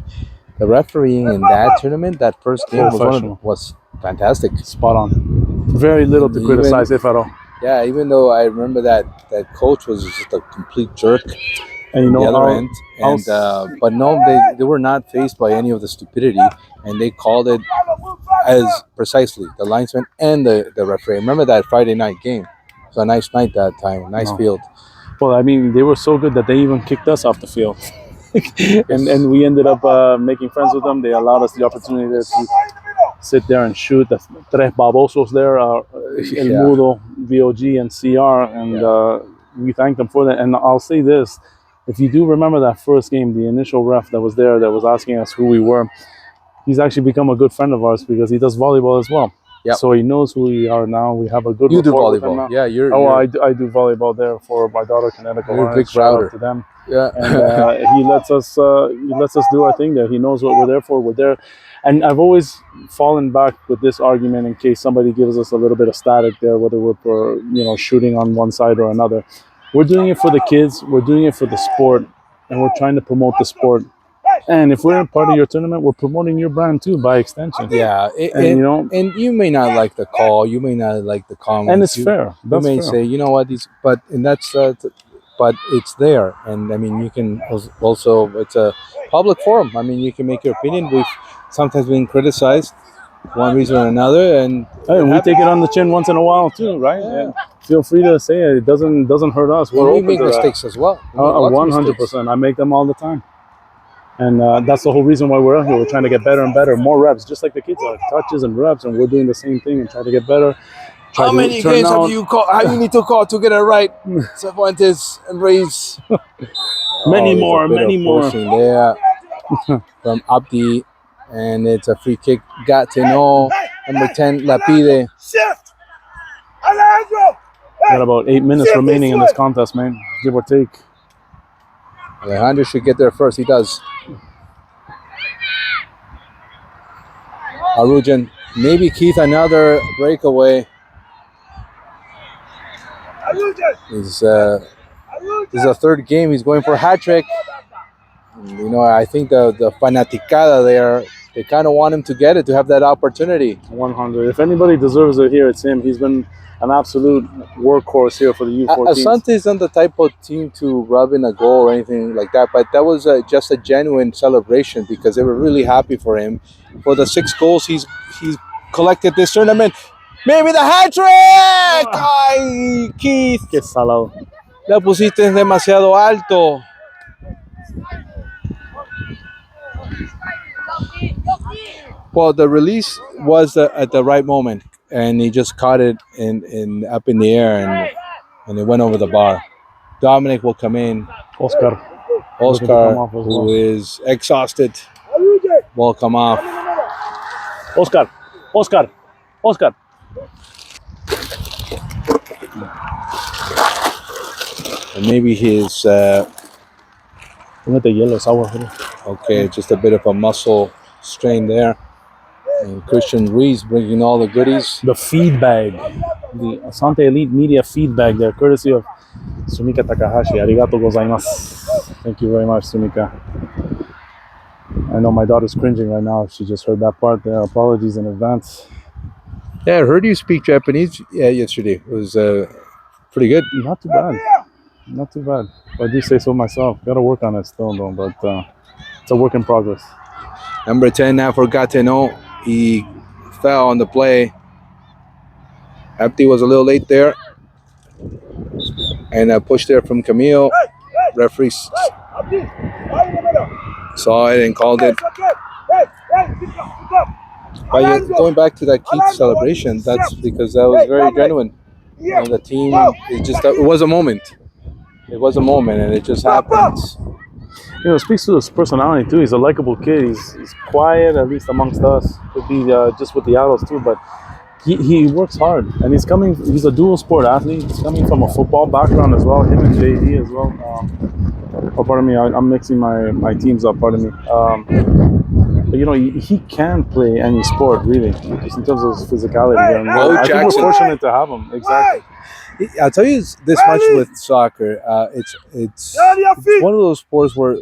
the refereeing in that tournament, that first game was fantastic. Spot on. Very little to Even- criticize, if at all. Yeah, even though I remember that coach was just a complete jerk And you on the know, other end, and but no, they were not faced by any of the stupidity, and they called it as precisely the linesman and the referee. Remember that Friday night game? It was a nice night that time, nice No. field. well, I mean, they were so good that they even kicked us off the field. and we ended up making friends with them. They allowed us the opportunity there to sit there and shoot. The tres babosos there, El Yeah. Mudo, VOG, and CR, and we thank them for that. And I'll say this: if you do remember that first game, the initial ref that was there that was asking us who we were, he's actually become a good friend of ours because he does volleyball as well. Yep. So he knows who we are now. We have a good You do rapport with him now. volleyball, yeah? You're, Oh, you're I do volleyball there for my daughter, Connecticut. You're a big Shout router. out to them. yeah. And he lets us do our thing there. He knows what we're there for. We're there, and I've always fallen back with this argument in case somebody gives us a little bit of static there, whether we're shooting on one side or another. We're doing it for the kids. We're doing it for the sport, and we're trying to promote the sport. And if we're a part of your tournament, we're promoting your brand too by extension. Yeah, and you may not like the call, you may not like the comment, And it's fair. You That's may fair. say, you know what, but it's there, and I mean, you can also, it's a public forum. I mean, you can make your opinion. We've sometimes been criticized, one reason or another, and Hey, we take it on the chin once in a while too, right? Yeah. And feel free to say it. It doesn't hurt us. We're we open make to that. mistakes as well. We make lots of mistakes. 100%. I make them all the time. And that's the whole reason why we're out here. We're trying to get better and better, more reps, just like the kids are, touches and reps, and we're doing the same thing and try to get better. How many games have you called? How you need to call to get it right? Cervantes and Reyes. Many there's a more, bit many of more. pushing there from Abdi, and it's a free kick. Gatineau, number 10, Lapide. Shift! Alejandro! Got about 8 minutes remaining in this contest, man, give or take. Alejandro should get there first. He does. Arujan, maybe Keith, another breakaway. This is a third game. He's going for a hat trick. You know, I think the fanaticada there, they kind of want him to get it, to have that opportunity. 100. If anybody deserves it here, it's him. He's been an absolute workhorse here for the U14. Asante isn't the type of team to rub in a goal or anything like that, but that was just a genuine celebration because they were really happy for him. For the 6 goals he's collected this tournament. Maybe the hat trick! Ay, Keith, Qué salado. la pusiste demasiado alto. Well, the release was at the right moment, and he just caught it in up in the air, and it went over the bar. Dominic will come in. Oscar. Oscar, Off as who well. is exhausted, will come off. Oscar. And maybe his Póngate hielo, es agua. okay, just a bit of a muscle strain there. And Christian Ruiz bringing all the goodies. The feed bag. The Asante Elite Media feed bag there, courtesy of Sumika Takahashi. Arigato gozaimasu. Thank you very much, Sumika. I know my daughter's cringing right now. She just heard that part there. Apologies in advance. Yeah, I heard you speak Japanese yesterday. It was pretty good. Not too bad. Not too bad. If I do say so myself. Got to work on it still, though. But it's a work in progress. Number 10 now for Gatineau. He fell on the play. Abdi was a little late there. And a push there from Camille. Referee saw it and called it. But going back to that Keith celebration, that's because that was very genuine. And the team, it was a moment. It was a moment, and it just happens. You know, it speaks to his personality too. He's a likable kid. He's quiet, at least amongst us. Could be just with the adults too, but he works hard, and he's a dual sport athlete. He's coming from a football background as well. Him and JD as well. Pardon me, I'm mixing my teams up. Pardon me. But you know, he can play any sport really, just in terms of his physicality. And I think we're fortunate to have him. Exactly. I'll tell you this much with soccer. It's one of those sports where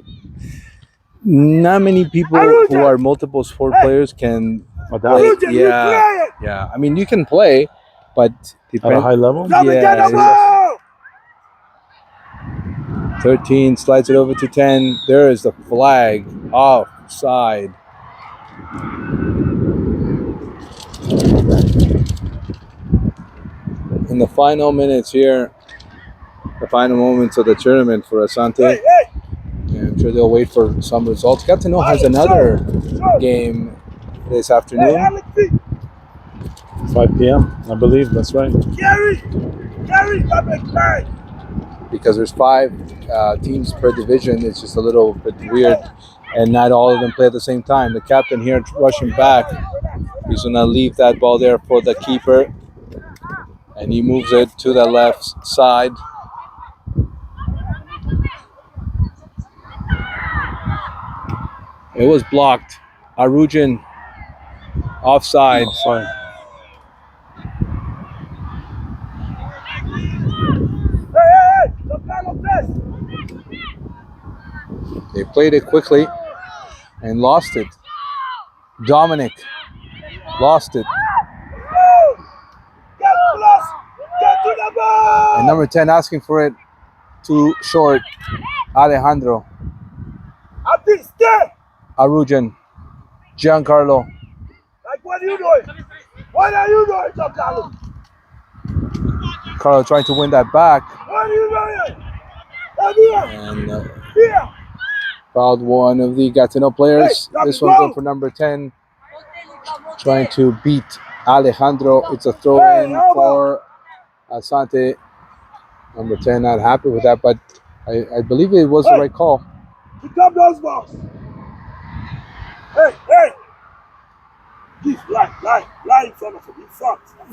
not many people who are multiple sport players can play. Yeah. I mean, you can play, but At a high level? yeah, 13 slides it over to 10. There is the flag offside. In the final minutes here, the final moments of the tournament for Asante. And I'm sure they'll wait for some results. Gatineau has another game this afternoon. 5 p.m., I believe. That's right. Because there's 5 teams per division, it's just a little bit weird. And not all of them play at the same time. The captain here rushing back. He's going to leave that ball there for the keeper. And he moves it to the left side. It was blocked. Arujan offside. They played it quickly and lost it. Dominic lost it. And number 10 asking for it too short. Alejandro. Arujan. Giancarlo. Like, what are you doing? What are you doing, Giancarlo? Carlo trying to win that back. What are you doing? And fouled one of the Gatineau players. This one's going for number 10. Trying to beat Alejandro. It's a throw in for Asante. Number 10 not happy with that, but I believe it was the right call. Pick up those balls. Hey. Give line in front of him. In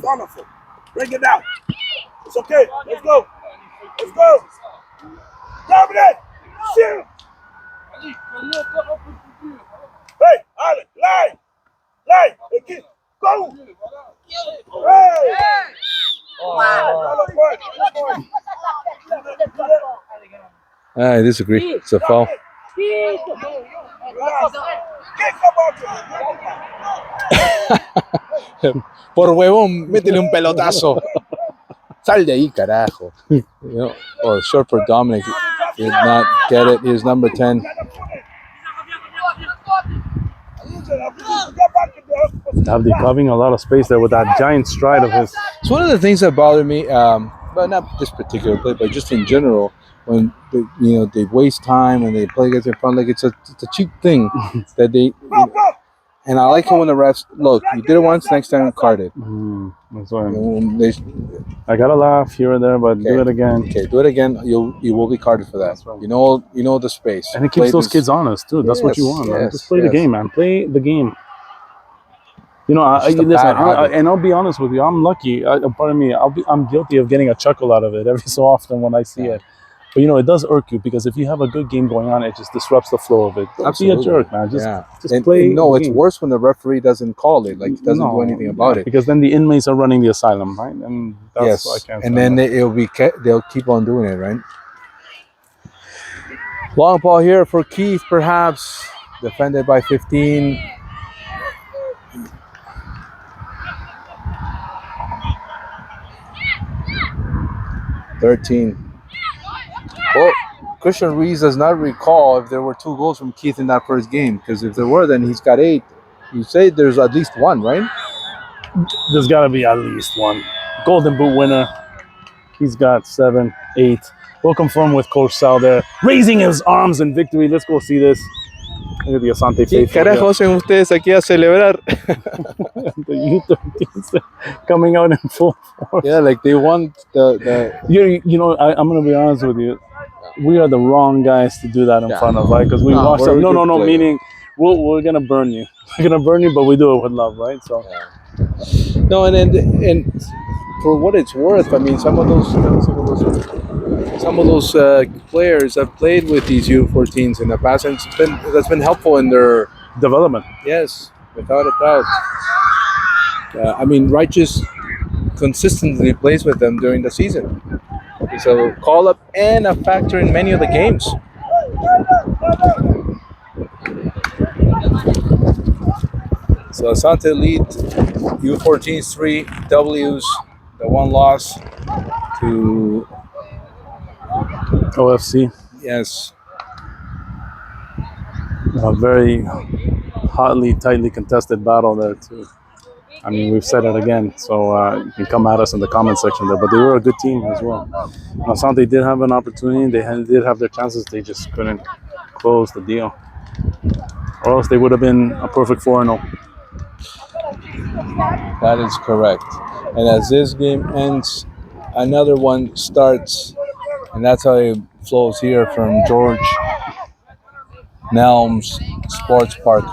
front of him. Bring it down. It's okay. Let's go. Dominate. Shoot. Hey, Alec, line. Hey, kid, go. Hey. I disagree. It's a foul. Por huevón, métele un pelotazo. Sal de ahí, carajo. Short for Dominic. Did not get it. He's number 10. Abdi covering a lot of space there with that giant stride of his. It's one of the things that bother me, but not this particular play, but just in general, when they waste time and they play against their front, like it's a cheap thing that they. And I like it when the refs look. You did it once, next time card it. That's why I gotta laugh here and there, but do it again. Okay, do it again. You will be carded for that. Right. You know the space. And it keeps those kids honest too. That's what you want, man. Just play the game, man. Play the game. Listen, and I'll be honest with you. I'm lucky. Pardon me. I'm guilty of getting a chuckle out of it every so often when I see it. But it does irk you because if you have a good game going on, it just disrupts the flow of it. Don't be a jerk, man. Just play. It's worse when the referee doesn't call it, like doesn't do anything about it. Because then the inmates are running the asylum, right? And that's why I can't. And then they'll keep on doing it, right? Long ball here for Keith, perhaps defended by 15. Well, Christian Ruiz does not recall if there were 2 goals from Keith in that first game, because if there were, then he's got 8. You say there's at least 1, right? There's got to be at least 1. Golden Boot winner. He's got 7, 8. We'll confirm with Coach Sal there, raising his arms in victory. Let's go see this. Look at the Asante ¿Qué carajo hacen ustedes aquí a celebrar? The U14 coming out in full force. Yeah, like they want the. I'm gonna be honest with you. We are the wrong guys to do that in front of, right? Because we watched them. No. Meaning, we're gonna burn you. We're gonna burn you, but we do it with love, right? So. No, and for what it's worth, I mean, some of those players have played with these U14s in the past, and that's been helpful in their development. Yes, without a doubt. I mean, Righteous consistently plays with them during the season. He's a call-up and a factor in many of the games. So Asante lead U14's 3 W's. The The one loss to OFC. yes. A very hotly, tightly contested battle there too. I mean, we've said it again, so you can come at us in the comment section there. But they were a good team as well. Asante did have an opportunity. Did have their chances. They just couldn't close the deal. Or else they would have been a perfect 4-0. That is correct. And as this game ends, another one starts, and that's how it flows here from George Nelms Sports Park.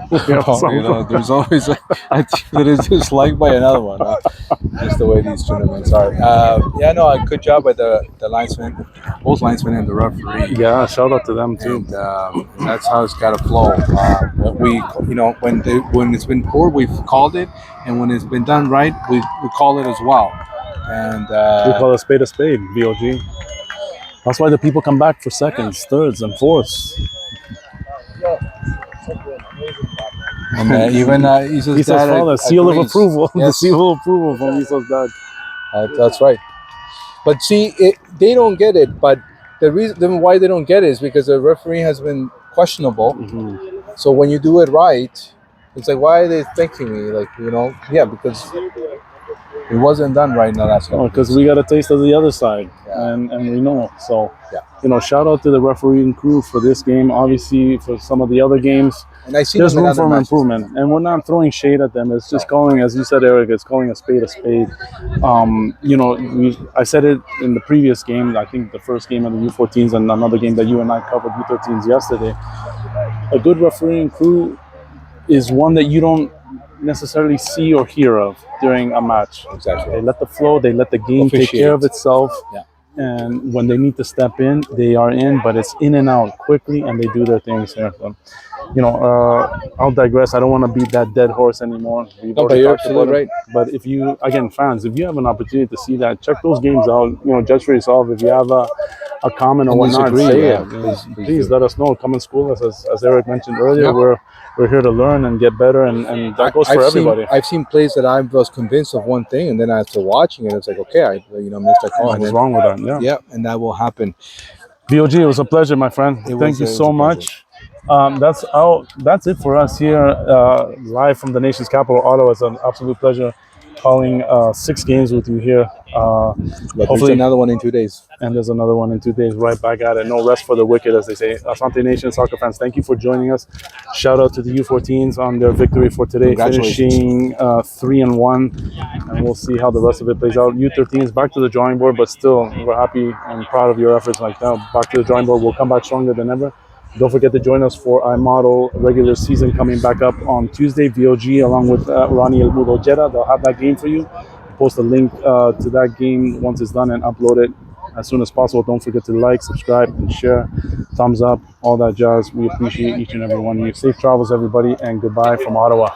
There's always a team that is disliked by another one. Just the way these tournaments are. Good job by the linesman, both linesmen and the referee. Yeah, shout out to them too. And that's how it's got to flow. When it's been poor, we've called it, and when it's been done right, we call it as well. And we call a spade, VOG. That's why the people come back for seconds, thirds, and fourths. And even Isa's father, seal of approval. Yes. The seal of approval from Isa's dad. That's right. But see, they don't get it. But the reason why they don't get it is because the referee has been questionable. Mm-hmm. So when you do it right, it's like, why are they thanking me? Like, because it wasn't done right in the last couple. Because we got a taste of the other side, and we know. So, shout out to the refereeing crew for this game. Obviously, for some of the other games, and I see there's room for improvement. And we're not throwing shade at them. It's just calling, as you said, Eric, it's calling a spade a spade. I said it in the previous game. I think the first game of the U14s and another game that you and I covered, U13s, yesterday. A good refereeing crew is one that you don't necessarily see or hear of during a match. Exactly. They let the flow, they let the game take care of itself. Yeah. And when they need to step in, they are in, but it's in and out quickly, and they do their things here. So, I'll digress. I don't want to beat that dead horse anymore. You're absolutely right. But if you, again, fans, if you have an opportunity to see that, check those games out. Judge for yourself. If you have a comment or whatnot, say it. Please let us know. Come and school us, as Eric mentioned earlier. Yeah. We're here to learn and get better, and that goes for everybody. I've seen plays that I was convinced of one thing, and then after watching it, it's like, okay, I missed a call. What's wrong with that? Yeah, and that will happen. VOG, it was a pleasure, my friend. Thank you so much. That's it for us here, live from the nation's capital, Ottawa. It's an absolute pleasure calling 6 games with you here. Hopefully another one in 2 days. And there's another one in 2 days, right back at it. No rest for the wicked, as they say. Asante Nation soccer fans, thank you for joining us. Shout out to the U14s on their victory for today, finishing 3-1. And we'll see how the rest of it plays out. U13s back to the drawing board, but still, we're happy and proud of your efforts. Like that, back to the drawing board. We'll come back stronger than ever. Don't forget to join us for our model regular season coming back up on Tuesday. VOG along with Ronnie El Mudo Jeddah. They'll have that game for you. Post a link to that game once it's done and upload it as soon as possible. Don't forget to like, subscribe, and share. Thumbs up, all that jazz. We appreciate each and every one of you. Safe travels, everybody, and goodbye from Ottawa.